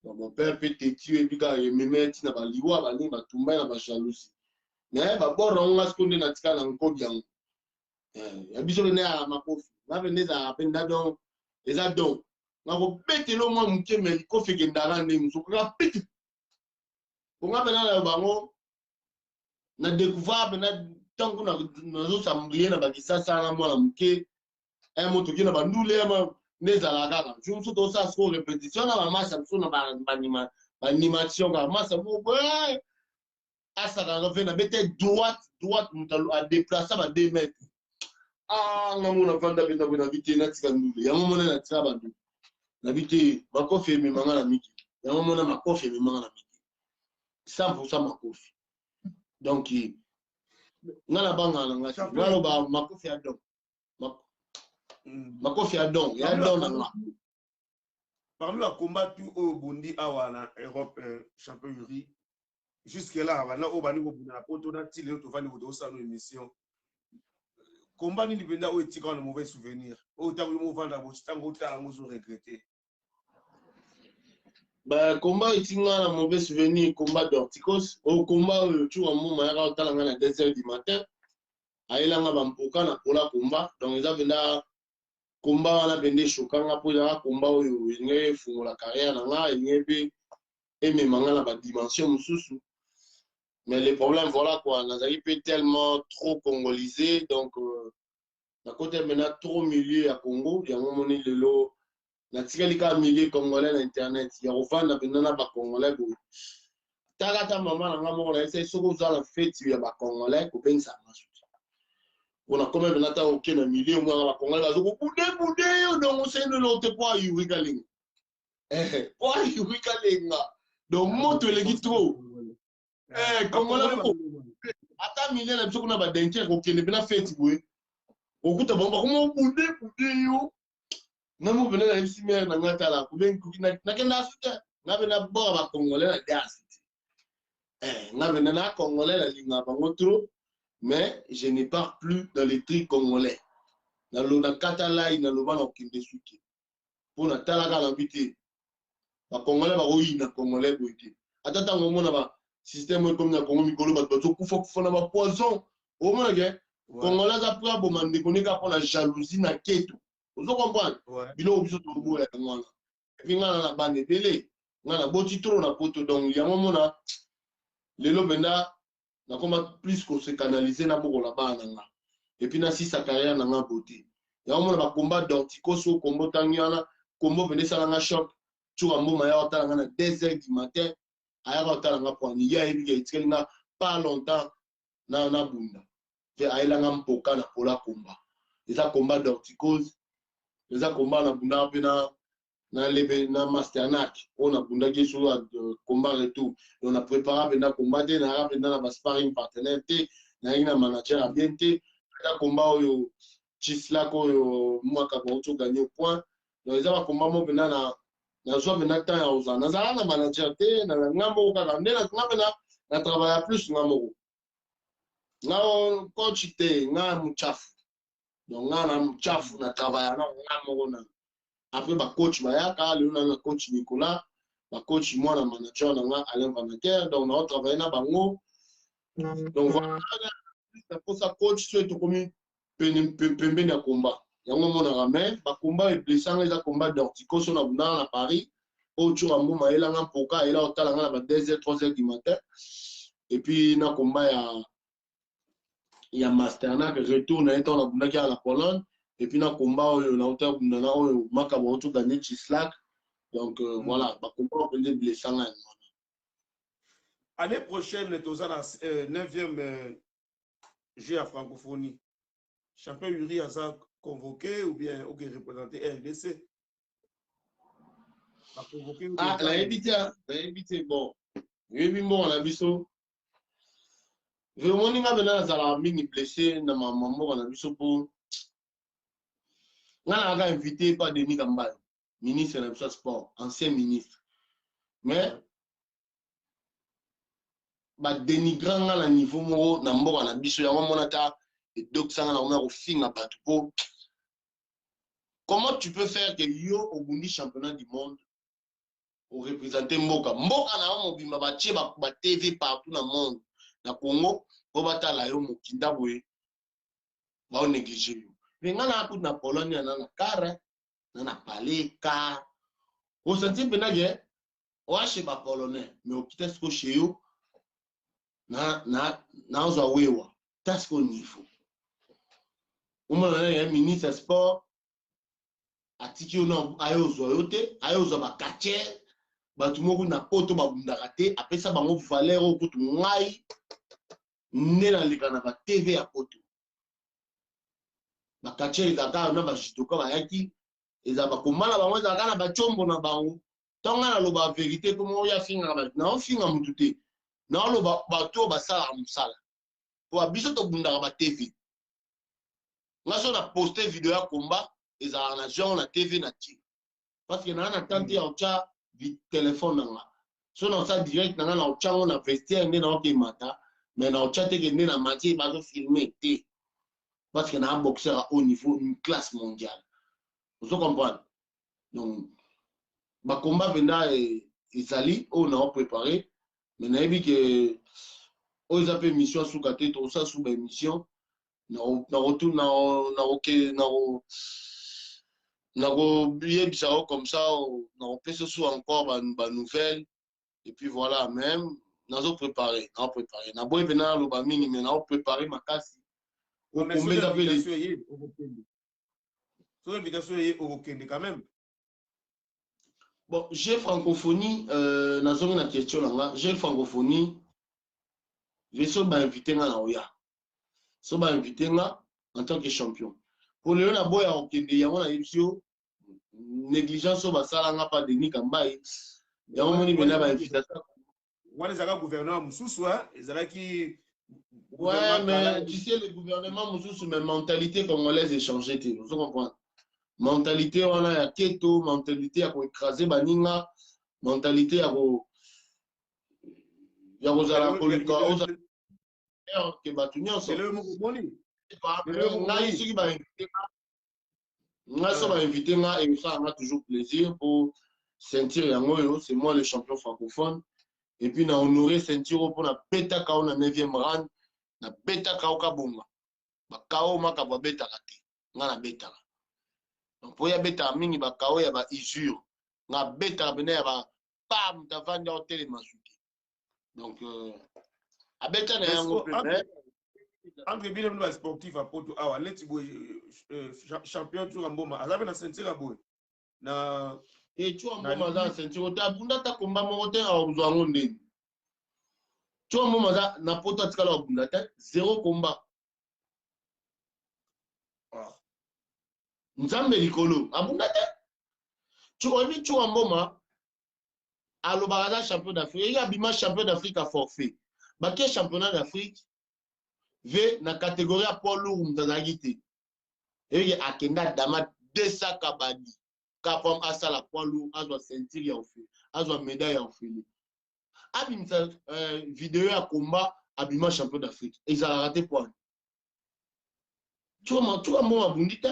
Donc, mon père peut te tuer, puis quand il me met dans la liwa, il va tomber dans la jalousie. Mais il va boire un masque de la tika dans le code. Il a besoin de la makofi. Il va venir à peine d'adon. Les adons. Il va péter le moins mouké, mais il faut faire qu'il y ait un moussou. Il va péter. Pour moi, maintenant, il va découvrir, tant qu'on a nos assemblées, on va dire ça, ça, moi, mouké. Un mot qui n'a pas nous les mains. Nezalaka je me suis donné ça sur répétition na massa sur na animation ka massa mo ouais asa ka revenir bete droite mutalo a déplacer ba 2 mètres ngamu na vanda benda bena vite na tika ndule yango mona na tika bandu na vite makofi me manga na miki yango mona makofi me manga na miki 100% makofi donc ngala banga na ngati ngalo ba makofi adon Makofi ya don, ya don na nga. Parmi les combats tout au Bundi awana Europe championnerie jusque là on a obani ko buna poto na tile to vani ko sa no émission. Combat ni benda o etika na mauvais souvenir. O ta ko mo vanda bo tango tango zo regretter. Bah, combat itinga na mauvais souvenir, combat d'Orticos. Au combat, tu as mon maire à 2h du matin. Aïlanga bampoka na pola combat. Donc, ils avaient là, combat, on a vendé choquant, pour la combat, il y a fait la carrière, il y a eu, et même dans la dimension, mais le problème, voilà quoi, on a été tellement trop congolisé. Donc, à côté, maintenant, trop milieu à Congo, il y a un moment donné, le lot. Na tikalika milieu congolais na internet ya kovanda pendana ba congolais bo takata mama na ngamo na ese soko za la fête ya ba congolais ko pensa masuti ona comme benata oké na milieu mwa ba congolais bazo ko bude donc c'est ne l'autre pas yurikalinga pas yurikalinga donc moto eleki trop congolais ko ata milieu na biso kuna ba denke ko kende bena fête boye okuta bomba ko bude yo Namu bena na isi mère na ngata la kuben na kenda suta na bena bo ba congolais na diasiti na bena na congolais la linga bango trop mais je ne pars plus dans les trucs congolais na lo na katala ina lo bana okinde suki pour na tala ka l'habité ba congolais ba oyi na congolais boité atata ngomona ba système comme na Congo mikolo ba to kufa na ba poison o mona ke congolais après bo mande konika pour la jalousie na keto. Vous comprenez? Bilo biso to boya ngwana. Puis ngana na bande télé, ngana boti trop na poto donc ya momona lelo benda na koma plus qu'on se canaliser na boko la bana nga. Et puis na si sa carrière na nga beauté. Ya momona ba combat d'Orticos au combo tangiana, combo bende sala nga choc. Tu ambo maya otala nga na 2h du matin, aya otala nga pour ni ya ebi etikeli nga pas longtemps na bunda. Fait ayela nga mpoka na pola combat. Et ça combat d'Orticos. Les combats na bunda pena na lebe na masternak on a bunda qui sur combat et tout on a préparé benda combat na benda na sparring partenaire na ina manager a bien té na combat yo Chislak yo mwaka ba auto gagner point donc les combat mo benda na zo benda temps ya uza na zala na manager té na ngambo ka na na travailler plus ngambo na coach té ngam chafu. Donc, on a un chaf, on a travaillé, on a après, le coach Bayaka, le coach Nicolas, le coach moi, le manager, on a Alain Vanaker, donc on a travaillé dans Bango. Donc, voilà, pour ça, coach, c'est tout comme Pembe na combat. Il y a un moment, on a ramé, le combat est blessé, le combat d'Orticos, on a venu à Paris, au tour à Mouma, il a un poka, il a au talent à 2h, 3h du matin. Et puis, il y a un combat, il y a Masternak retourne à la Pologne et puis dans le combat on a gagné Chislak donc voilà le combat on peut blessé année prochaine tu as la 9e jeu à francophonie champion Yuri a convoqué ou bien représenté RDC a convoqué la évité bon on a vu ça. Je me dis que je suis blessé dans ma maman, je suis invité par Denis Gambal, ministre de la sport, ancien ministre. Mais, dénigrant à niveau de la comment tu peux faire que yo au Bundi championnat du monde pour représenter Mboka? Mboka na TV partout dans le monde. Na Congo, pour battre yo mokinda boye, ba on néglige yo. Mais ngana akut na Pologne na kara, na palais car. Au senti benage, o ache ba polonais, mais o kitesko chez yo na zo wewa. Tasko niveau. O mona ministre sport atiki no ayo zo yote, ayo zo ba kache. Batumoku na poto babundaka te apesa bango valeur okutu ngai nena likana ba TV ya poto bakache ezaka na ba jitoka bayaki ezaba komala bango ezaka na ba chombo na bango tonga na loba vérité comme oya finga ba na ofinga mutu te na loba bato basala musala po biso to bundaka ba TV ngaso na poster video ya combat ils ont un agent na TV na ti parce que na tante ya ocha vi téléphone nga so na ça direct na na ocha na vestiaire ne na ok mata mais na ocha te que ne na matière ba zo filmer té parce que na un boxeur à haut niveau une classe mondiale vous comprenez donc ba combat benda ezali on a préparé mais na yebi que ils appellent mission sous kate tout ça sous émission na retour na oublié bizarre comme ça na on peut se sous encore ba nouvelle et puis voilà même na zo préparé na boy bena lo ba mini mais na préparé makasi au combien d'appels sur l'invitation au Kenya quand même. Bon, j'ai francophonie, na zone na question là, j'ai francophonie, je suis invité na Oya. So ba invité nga en tant que champion. Pour le na boya au Kenya, ya na ipsio négligence so ba sala nga pas Denis Kambai. Ya moni bena ba invitation. Wana zaka gouvernement mususu ezala ki ouais, mais tu sais le gouvernement mususu mais mentalité congolaise est changée, tu comprends? Mentalité on a ya keto, mentalité ya ko écraser baninga, mentalité ya ko zala ko que batunyo so le moni ngai soki ba invité nga so ba invité nga et ça a toujours plaisir pour sentir yango yo c'est moi le champion francophone et puis na honorer sentir pour na beta ka na 9e rang na beta ka ka bonga ba kao maka ba beta ka te nga na beta donc pour ya beta mingi ba kao ya ba usure nga beta bena ya ba pam davanda hotel masuki donc a beta na yango entre bien le sportif à Porto awa leti boy champion tu ngamboma azabe na sentir boy na et tu ngamboma za sentir ta bunda ta komba mo te a uzwango ndeni tu ngamboma za na Porto atikala bunda ta zéro combat nzambe likolo abunda te tu oni tu ngamboma alobaka champion d'Afrique il y a bima champion d'Afrique à forfait baké championnat d'Afrique V na catégorie à poids lourd mtazagite et akenda dama desa kabadi kapom asala poids lourd azwa ceinture ya ofé azwa médaille ya ofé abimsa vidéo ya combat abima champion d'Afrique et ça a raté point tu vois moi bundite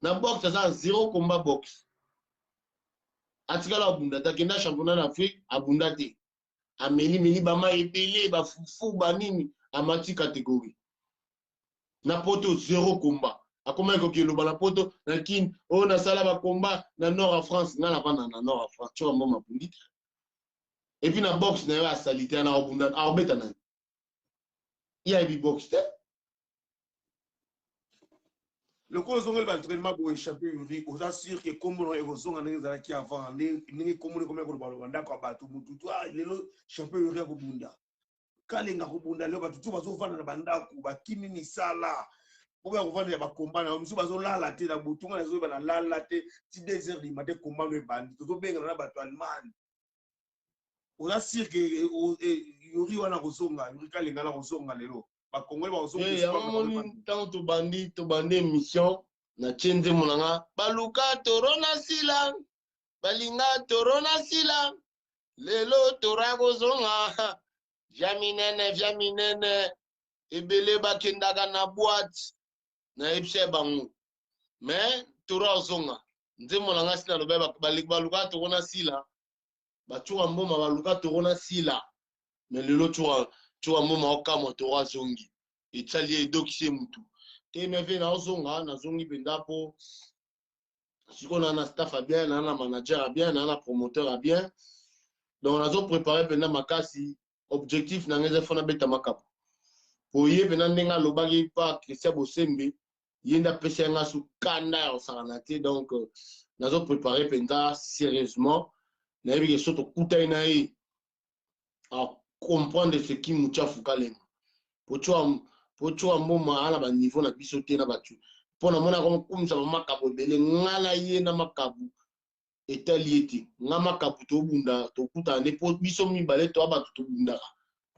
na boxe ça zéro combat boxe atikala abunda kenda championnat d'Afrique abundate ameli bama ebele ba fufu ba nini amati catégorie na poto zéro combat akoma ko kilo bala poto na kin o na sala ba combat na nord à France na la bana na nord à France tu vois mama bundite et puis na boxe na ya salité na obunda arbeta na ya bi boxe te le cause va entraînement pour échapper Yuri aux assure que comme on est aux zones en qui avant ni comme comme ko balo banda ko batu mutu toi le champion Yuri ko bunda kalenga ko bunda le batu tu bazo vana na banda ko bakini ni sala pour ya ko vana ba combat na musu bazo lala te na butunga na zo ba na lala te ti 2 heures du matin combat le bandi to benga na batu allemand aux assure que Yuri wana ko zonga Yuri kalenga na ko zonga lelo ba Congolais ba zonga et tant to bandi mission na chenze monanga baluka torona sila balinga torona sila lelo torago zonga Jaminene ebele bakendaka na boîte na epse bango mais tora zonga nzembo nanga sina loba baluka torona sila bachuka mboma baluka torona sila mais lelo tu mboma okamo tora zongi etali edokise mutu te meve na zonga na zongi penda po sikona na staff a bien na manager a bien na promoteur a bien donc on a préparé penda makasi objectif na ngeze fona beta makapo po ye pena ndenga lobaki pa Christian Bosembe yenda pesa nga su kanda ya osanate donc nazo préparer penda sérieusement na yebi ke soto kutai na ye à comprendre ce qui muchafu kalema po chwa mboma ala ba niveau na biso te na batu pona mona ko kumsa makapo bele ngala ye na makabu etalieti nga makapu to bunda to kuta ne po biso mibale to aba to bunda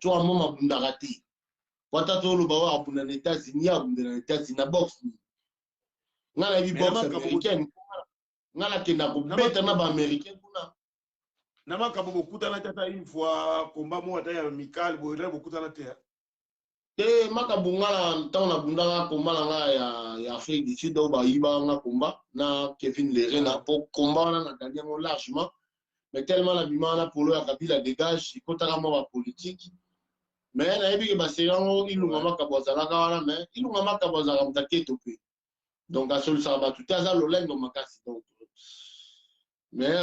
to amoma bunda rati wata to lo bawa abunda na États-Unis abunda na États-Unis na box nga na yebi boxe américaine nga na kenda kobeta na baaméricain kuna na makambo bokutana te ata une fois komba mo ata ya amical boyele bokutana te te makambo nga na ntango nabundaka komba na nga ya Afrique du Sud oyo bayiba nga komba na Kevin Lerena mpo komba wana na gagné yango largement mais tellement nabima na polo ya Kabila dégage ekotaka mwa bapolitique mais nayebi ke baseri yango ilunga makambo azalaka wana mais ilunga makambo azalaka moto aketo mpe donc asolisaka bato te aza lolendo makasi donc mais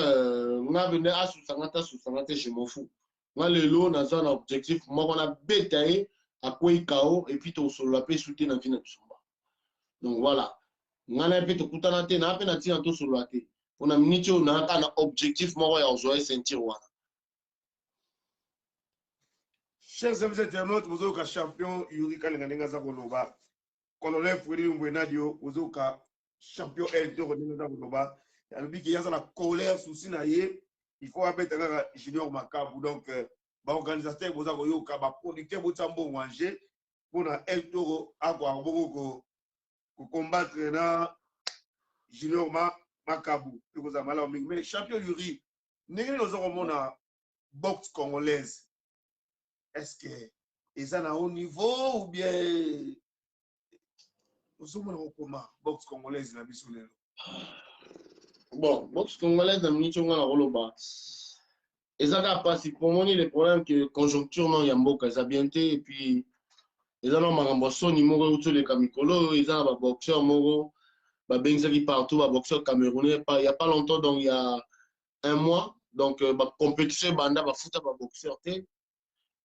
nga bende asusanga te asusanga te je m'en fous nga lelo naza na objectif moko nabeta ye akwei kao et puis tosolola mpe su te na vi na biso mba donc voilà nga na ye mpe tokutana te naa mpe na ntina tosolola te mpona miniti oyo naa kaka na objectif moko ya kozwa ye ceinture wana. Chers amis internautes, bozoka champion Yuri Kalenga ndenge aza koloba colonel Freddy Mbwenadio bozoka champion L2 ndenge aza koloba alobi ke yaza na colère souci na ye il faut abeta kaka Junior Makabu donc baorganisateur boza koyoka baproducteur botya mbongo wanje mpona L2 akwaka bongo combattre na Junior Makabu pe kozala malamu mingi mais champion Yuri ndenge nini oza komona boxe congolaise. Est-ce que ils ont un haut niveau ou bien nous sommes comment boxe congolaise na biso lelo? Bon, boxe congolaise na miniti nga na koloba ezaka pasi pomoni le problème que conjoncture non ya mboka eza bien te et puis eza na makambo soni moko euti oleka mikolo eza na baboxeur moko babengisaki partout baboxeur camerounais il y a pas longtemps donc il y a un mois donc bacompétition banda bafuta baboxeur te.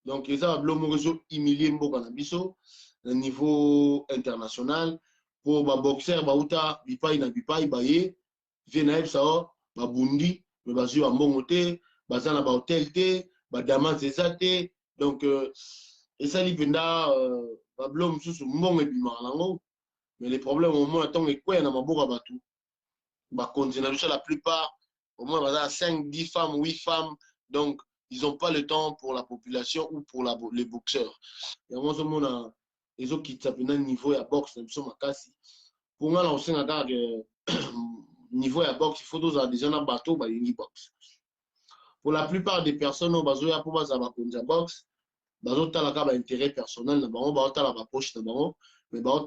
Donc, ils ont humilié mboka na biso au niveau international pour les boxeurs bauta bipai na bipai baye vient ça ba bundi mais bazu ba mbongote bazana ba hotel te ba damas ezate donc et ça li venda ba blom susu mbongo ebima nango mais les problèmes au moins tant et quoi na maboka batu ba continue la plupart au moins bazana 5 10 femmes 8 femmes donc ils n'ont pas le temps pour la population ou pour les boxeurs. Il y a un ils ont quitté le niveau de boxe, pour moi, on sait que niveau de boxe, il faut des gens en bateau, ils boxe. Pour la plupart des personnes, on va pour la boxe, ils ont un intérêt personnel, ils ont la poche, mais ils ont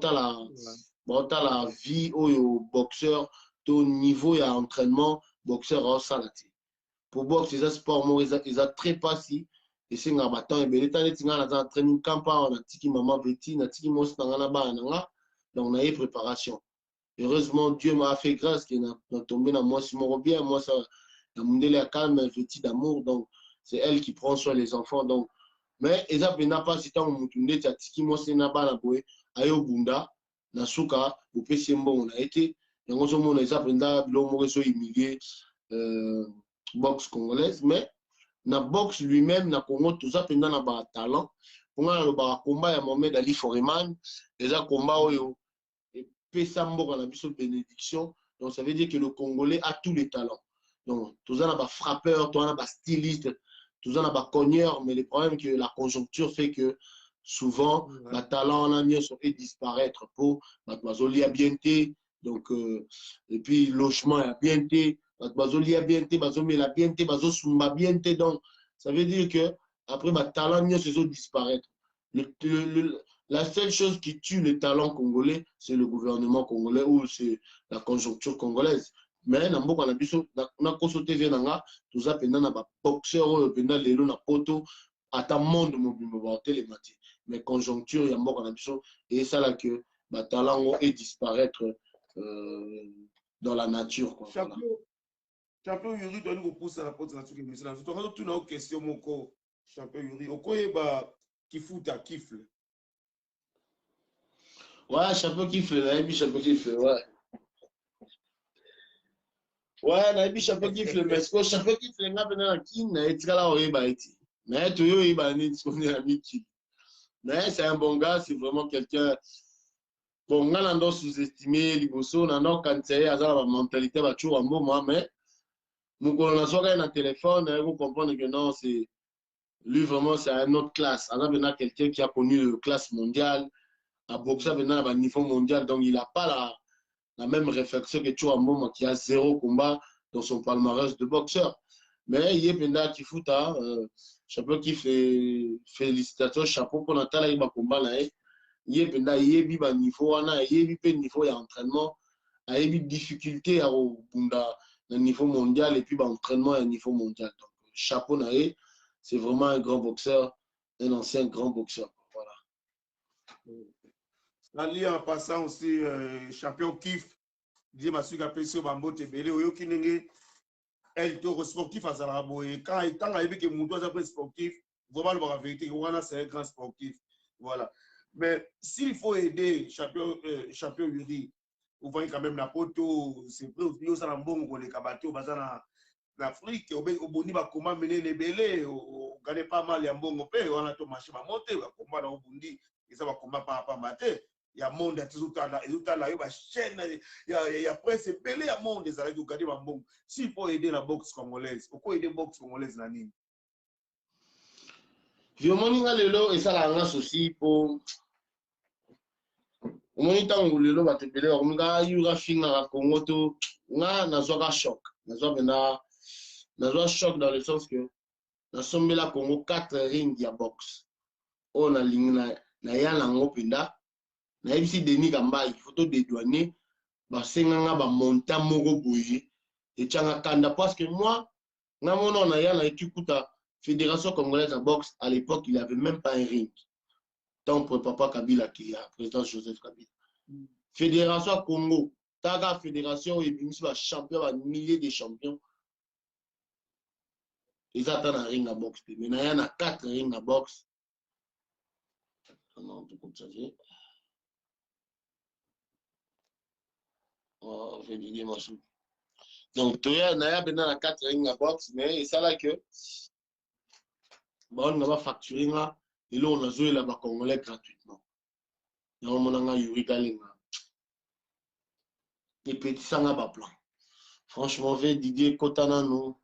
la vie au boxeur, au niveau d'entraînement, boxeur en salati. Pour boxe, les sports, ils ont très passé. Et c'est un bâton. Et bien, les temps, ils ont un training camp, on a tiki maman petit, on a tiki mos nangana. Donc, on a eu préparation. Heureusement, Dieu m'a fait grâce qu'il a tombé dans moi, si mon bien. Moi, ça, la mondele a calme, petit d'amour. Donc, c'est elle qui prend soin des enfants. Donc, mais, ils ont pas si tant on a tiki mos nangana, ayo bunda, nasuka, au PCMBO, on a été. Et on a l'homme humilié. Boxe congolaise, mais na boxe lui-même, na Congo, tout ça, pendant na ba talent. Pour moi, le combat ya Mohamed Ali Foreman, déjà combat oyo et Pesambo na biso bénédiction. Donc ça veut dire que le Congolais a tous les talents. Donc tout ça na ba frappeur, tout ça na ba styliste, tout ça na ba cogneur, mais le problème que la conjoncture fait que souvent la talent en a sont et disparaître pour Mademoiselle a bien été, donc et puis logement a bien été. Bazoli a bien été, Bazomi a bien été, Bazosumba bien été. Donc, ça veut dire que après, les talents se disparaître. La seule chose qui tue les talents congolais, c'est le gouvernement congolais ou c'est la conjoncture congolaise. Mais, dans beaucoup de TV, tout ça, pendant les boxeurs, pendant les lots, poto, à ta monde, les matières. Mais conjoncture, il y a beaucoup de choses. Et ça, là, que les talents est disparaître dans la nature. Quoi, voilà. Champion Yuri, tu as nous poussé à la porte de la truc. Tu as tout une question, mon co. Champion Yuri. Au quoi est qui fout ta kifle? Ouais, champion kifle, là, champion kifle, ouais. Ouais, là, champion kifle, mais ce que champion kifle, là, pendant la kin, et tu as là, oui, bah, mais tu es, bah, ni tu connais la miki. Mais c'est un bon gars, c'est vraiment quelqu'un. Bon, on a sous-estimé, Liboso, on a quand c'est la mentalité, bah, toujours un bon moment, mais. Nous connaissons un téléphone, vous comprenez que non, c'est lui vraiment, c'est une autre classe. Alors, il y a quelqu'un qui a connu la classe mondiale, a boxé à un niveau mondial, donc il n'a pas la même réflexion que Chouamoma qui a 0 combat dans son palmarès de boxeur. Mais il y a Penda qui fout chapeau qui fait félicitations, chapeau pour Nathalie il combat là. Il y a Penda, il y a niveau, il y a niveau d'entraînement, il y a difficulté à au niveau mondial et puis l'entraînement à niveau mondial. Donc chapeau naé, c'est vraiment un grand boxeur, un ancien grand boxeur. Voilà. Ali en passant aussi champion Kif, dit ma suga pression bambo tebele oyo kinenge elle to sportif à Zarabo et quand il a vu que Moutou est sportif, vraiment la vérité c'est un grand sportif. Voilà. Mais s'il faut aider champion Yuri, vous voyez quand même la poto, c'est vrai aussi ça l'ambon les kabato au bazar en Afrique au boni ba comment mener les belés au gagner pas mal les mbongo pe on a tout marché ba monter ba combat au bundi et ça va combat pas mater. Il y a monde tout là il y a chaîne il y a presse belé à monde des arrêts de gagner ba mbongo. S'il faut aider la boxe congolaise, pourquoi aider boxe congolaise na nini? Je moninga lelo et ça la ngase aussi pour omoni ntango lelo bato ebele bakominga yura finga Congo to nga nazwaka choc nazwa choc dans le sens que nasombela Congo 4 ring ya boxe oyo nalingi na ya nango mpenza nayebisi Denis Kambai photo dédouané basenganga bamonta moko boye etianga kanda parce que moi nga mona na ya na ekikuta Fédération congolaise de boxe à l'époque il n'y avait même pas un ring. Tant pour papa Kabila qui est président Joseph Kabila. Fédération Congo, Taga Fédération et puis champion, un millier de champions. Ils attendent un ring à boxe. Maintenant, il y en a 4 rings à boxe. Non, tout comme ça. Oh, je vais dire moi. Donc, il y en a 4 rings à boxe, mais ça là que on va facturer là. Et là, on a joué là-bas Congolais gratuitement. Et on a Yuri Kalinga. Et petit sanga pas plan. Franchement, Didier Kotana, nous,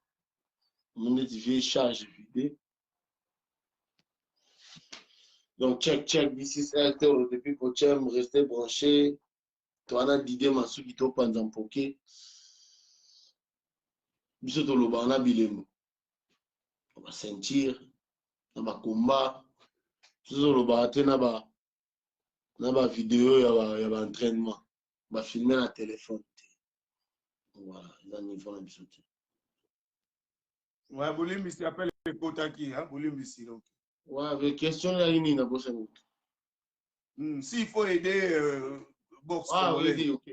on est dit charge vidé. Donc, check, this is RTL, depuis que tu aimes rester branché. Toi, on a Didier Massou qui t'a pas dans poké. Biso to loba, on a bilemo. On va sentir, on va combat. Toujours le vidéo, il y a un entraînement. On va filmer la téléphone. Voilà, il y a un niveau de l'habitude. Ouais, Boulim, il appelle le Kotaki, hein, Boulim ici. Donc. Ouais, avec question, il y a une bosse. S'il faut aider, boxe. Ah, oui, ok.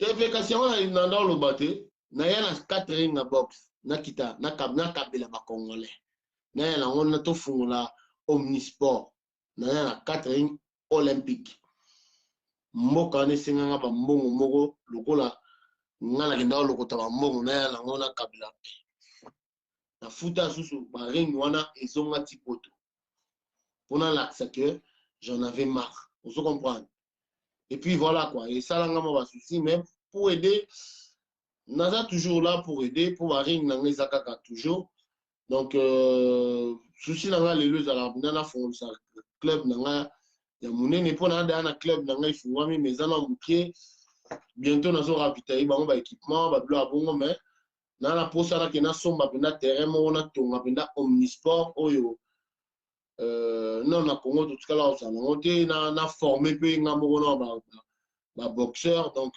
Tu fais question, il y a dans le bâté, il y a 4 rings à boxe. Nakita, Nakabela Congolais. Il y a un autre fond là. Omnisport, il y a 4 rings olympiques. Mboka ne senganga ba mbongo moko lokola ngala kenda lokota ba mbongo na ya ngona kabila. Na futa susu ba ring wana ezonga tipoto. Pendant l'axe que j'en avais marre. On se comprend. Et puis voilà quoi, et ça là ngama ba souci même pour aider naza toujours là pour aider pour ba ring na ngezaka toujours. Donc souci nanga lelo za la fond ça club nanga ya munene pona na club nanga ifungwami mezana mukie bientôt nazo ravitailler bango ba équipement ba blo abongo mais na la posa na kena somba pena terrain mo na tonga pena omnisport oyo non na Congo tout cas là ça monté na formé pe ngambo na ba boxeur donc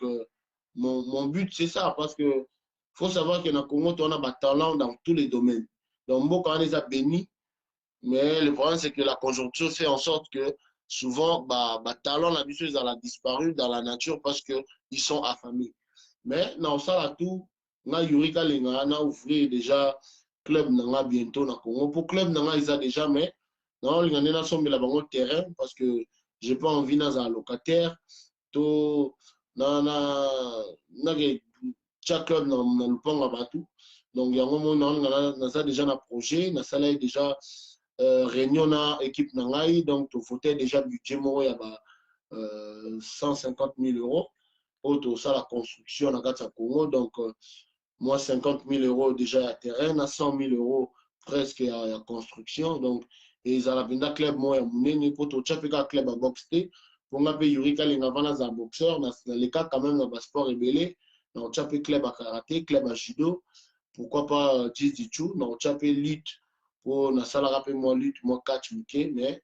mon but c'est ça parce que faut savoir que na Congo on a ba talent dans tous les domaines. Donc, beaucoup on les a bénis, mais le problème c'est que la conjoncture fait en sorte que souvent, talent, l'habitude, elle a disparu dans la nature parce qu'ils sont affamés. Mais dans ça, là, tout, na Yuri Kalinga, na ouvrir déjà club nanga bientôt na Congo. Pour club nanga, ils ont déjà, mais non, ils ont somme la banque terrain parce que j'ai pas envie dans un locataire. Tout, chaque club dans le pont à tout. Donc, il y a un moment où on a déjà un projet, on a déjà réunion na équipe nangai, donc il faut déjà budget il y a 150 000 euros. Autre ça la construction dans le Congo, donc moi 50 000 euros déjà à terrain, à 100 000 euros presque à la construction. Donc, et ils ont un club moi à Mounene, pour tout chaque club à boxer pour nga pe Yuri Kalenga vana za boxeur na les cas quand même dans sport rebelle na on chape club à karaté club à judo pourquoi pas jiu-jitsu na on chape lutte pour na sala rapé moi lutte moi catch muke mais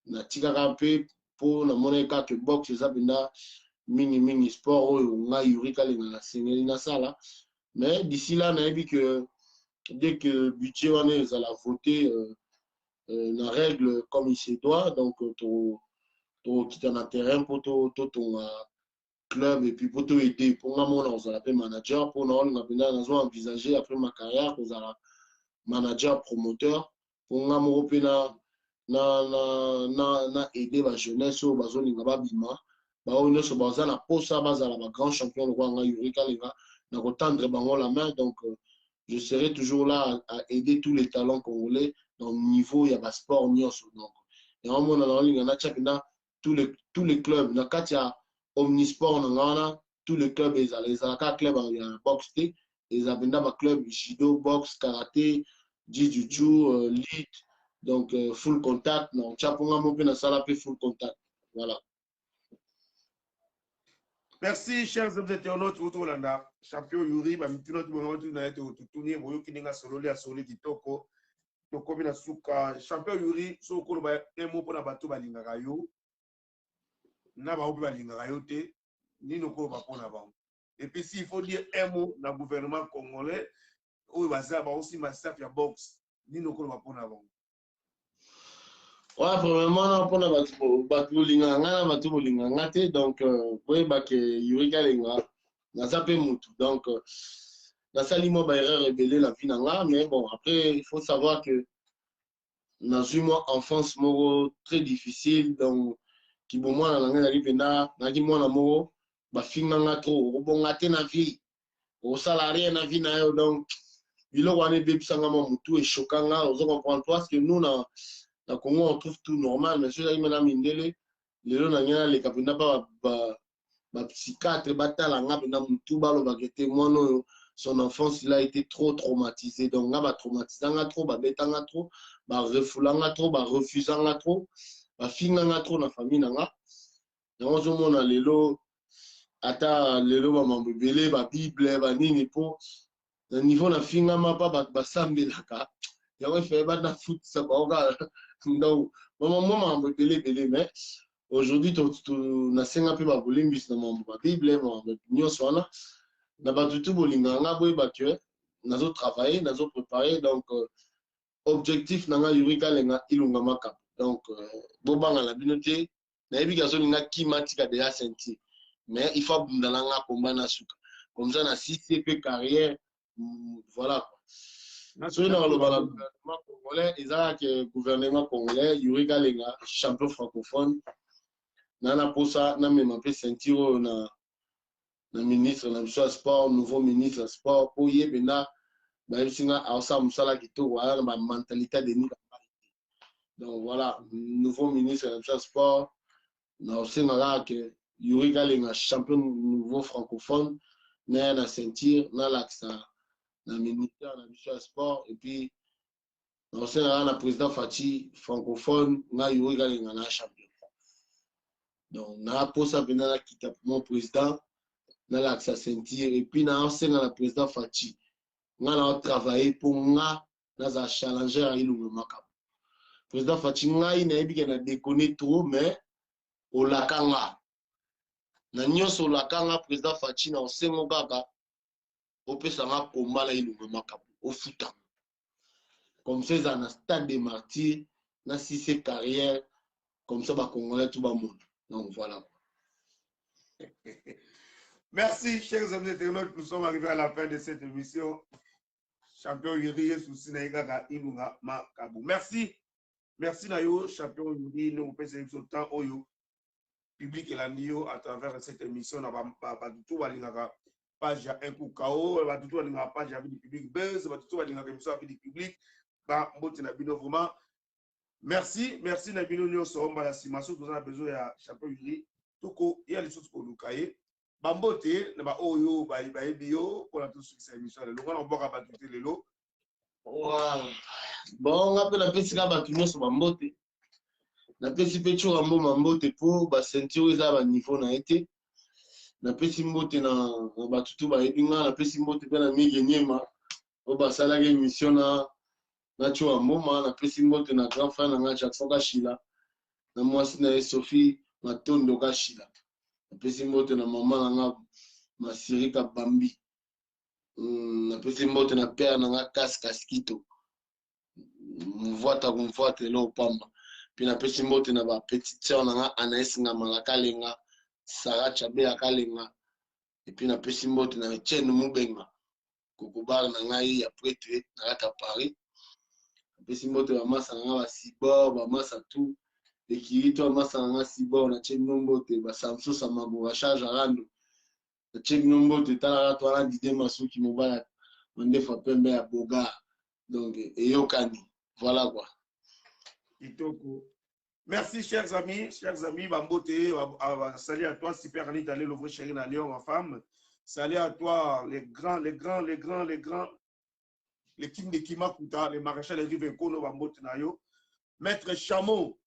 na tika rapé pour na moneka que boxe ça benda mini sport oyo nga Yuri Kalenga na sengeli na sala mais d'ici là na dit que dès que budget on est à la voter la règle comme il se doit donc qui est en terrain pour ton club et puis pour tout aider pour moi on l'appelle manager pour nous on a envisagé après ma carrière pour manager promoteur pour moi na aider la jeunesse au bazoni ngaba bima ba on se basa na posa basa la grand champion roi Yuri Kalenga na tendre bango la main donc je serai toujours là à aider tous les talents congolais dans le niveau il y a pas sport nyonso donc et on a la ligne na chapina tous les clubs na katia omnisport na tous les clubs les quatre clubs en boxe les abenda ma club judo boxe karaté jiu-jitsu lutte donc full contact non chaponga mo pe na sala pe full contact voilà. Merci, chers internautes, vous Olanda, champion Yuri, ma mitino tu mo tu na ete tutunye moyo kininga sololi a soli kitoko. To komi na suka champion Yuri so ko ba emo pona bato balingaka yo. Na ba obi balingaka yo te ni no ko ba pona ba. Et puis s'il faut dire un mot dans le gouvernement congolais, où va ça aussi ma staff ya box ni no ko ba pona ba. Ouais, premièrement, on a battu Linganga, donc, oui, que Yuri Kalenga, na sapé mutu. Donc, la salimo ba erreur rebelle la vie nanga, mais bon, après, il faut savoir que dans une enfance moro très difficile, donc, qui bon moi na nanga ripenda, na ki moi na moro, ba finanga trop, bon ngate na vie, au salarié na vie na yo, donc, il wane bébé sanga mutu et choquant, on comprend parce que nous na na Congo on trouve tout normal mais ceux qui maintenant mindele les gens n'ont les capina pas psychiatre batala ngabina mutu balo bagete mono son enfance il a été trop traumatisé donc ngaba traumatisanga trop ba betanga trop ba refulanga trop ba refusanga trop ba finganga trop na famille nanga donc on mona lelo ata lelo ba mambebele ba bible ba nini po na niveau na fingama pas ba sambelaka ya fait ba na foot ça ba donc maman belé mais aujourd'hui na senga pe ba bolimbis na mambo ba bible ma nyonso wana na ba tutu bolinganga boy ba que nazo travailler nazo préparer donc objectif nanga Yuri Kalenga ilunga maka donc bobanga la binoté na yebi gazo linga kimatika de la senti mais il faut bundalanga komba na suka comme ça na CCP carrière voilà. Sur le gouvernement congolais, ils ont que gouvernement congolais, Yuri Kalenga, champion francophone, nana pour ça, na même peu sentir na ministre na sport, nouveau ministre sport, pour y bena, ba yusinga awsa musala kito wala na mentalité de ni. Donc voilà, nouveau ministre na sport, na osinga que Yuri Kalenga, champion nouveau francophone, na sentir na l'accent. Le ministère de la sport et puis le président Fati francophone na Yuri Kalenga na champion donc na pour ça venir qui tape mon président na l'accès sentir et puis na le président Fati na travailler pour na za challenger à Ilunga Makap président Fati ngai na ebi na déconner trop mais au lakanga na nyonso lakanga président Fati na osengo kaka au pesanga combat la Ilunga Makap au foot comme ça dans un stade de martyrs na si c'est carrière comme ça ba congolais tout ba monde donc voilà. Merci chers amis internautes, nous sommes arrivés à la fin de cette émission. Champion Yuri souci na igaka Ilunga Makabu. Merci Nayo champion Yuri nous pèse ce temps oyo public elandio à travers cette émission na ba tout balingaka page un coup KO ba tout balingaka page avec du public buzz ba tout balingaka émission avec du public ba mbote na bino vraiment merci na bino nyonso omba la simaso nous avons besoin ya champion Yuri toko ya les choses ko lukaye ba mbote na ba oyo ba bio pour la tout succès émission le ngona mboka ba tout lelo bon on appelle la pesika ba tout nyonso ba mbote napesi mpe tio mboma mbote mpo basentio eza baniveau na ye te. Napesi mbote na bato tu bayebi nga, napesi mbote mpe na Mige Nyema oyo basalaki émission na tio mboma. Napesi mbote na grand frère na nga Jackson Kashila na mwasi na ye Sophie Matondo Kashila. Napesi mbote na mama na nga Masirika Bambi. Napesi mbote na père na nga Kaskito mvwata kumvwata elo pamba. Puis napesi mbote na ba petite sœur na nga Anaïs Ngamala Kalenga, Sarah Chabe Kalenga. Et puis napesi mbote na Etienne Mubenga kokobar na ngai ya prêtre na kata Paris. Napesi mbote ba masa na nga ba Sibor ba masa tout ekirito masa na nga Sibor na Etienne mbote ba Samso Samagura charge arando. Etienne mbote tala to ala Didé Masuki mobala mandefa pembe ya Boga. Donc eyokani. Voilà quoi. Itoko. Merci, chers amis, Bambote, salut à toi, Super Annie, d'aller l'ouvrir chérie à Lyon, ma femme. Salut à toi, les grands, les kings de Kimakuta, les maréchals de Rivenkono, Bambote Nayo. Maître Chameau,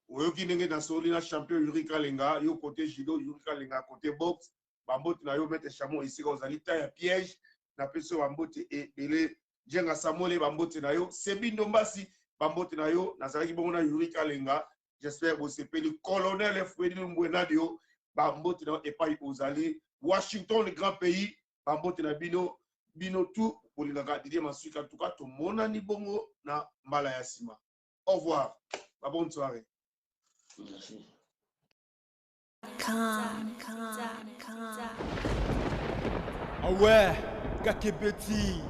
Oyoki Nenge Nasolina, champion Yuri Kalenga, yo côté judo, Yuri Kalenga, côté boxe, Bambote Nayo, Maître Chameau, ici, aux alitas, il y a piège, n'a pas sur Bambote et les Djenga Samole, Bambote Nayo, Sebi Ndombasi, Bambote Nayo, Nazaraki Bona Yuri Kalenga, j'espère que c'est le colonel Fouedi Mbwenadio, Bambote Nayo, et pas Ozali, Washington, le grand pays, Bambote Nayo, Bino tout, pour les gars, Didier Masuka, en tout cas, tout le monde a ni bongo, na Malayasima. Au revoir, bonne soirée. Merci. Ah ouais, Kakebeti.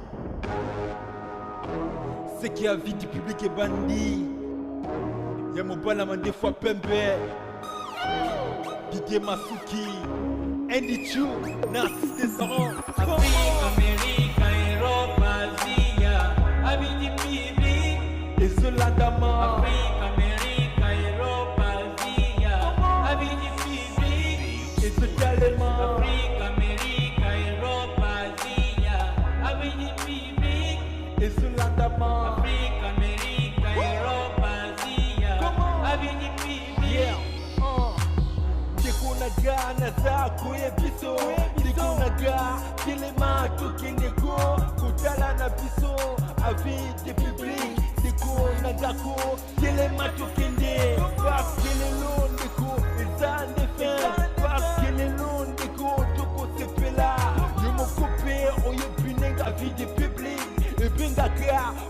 C'est qui a vie du public est bandit. Y'a mon bon des fois Pembe. Didier Masuki. Andy Chou, Narcisse Descendant. Afrique, Amérique, Europe, Asie, Avis du public. Et cela d'amant. Afrique, Amérique, Europe, Asie, Avis du public. Et ce tellement. Afrique, Amérique, Europe, Asie, Avis du public. Et cela d'amant. Afrique, Amérique, Europe, Asie, Avis du public. Naga nazako ebiso naga kelema tokendeko kotala na biso avis de public deko nagako kelema tokende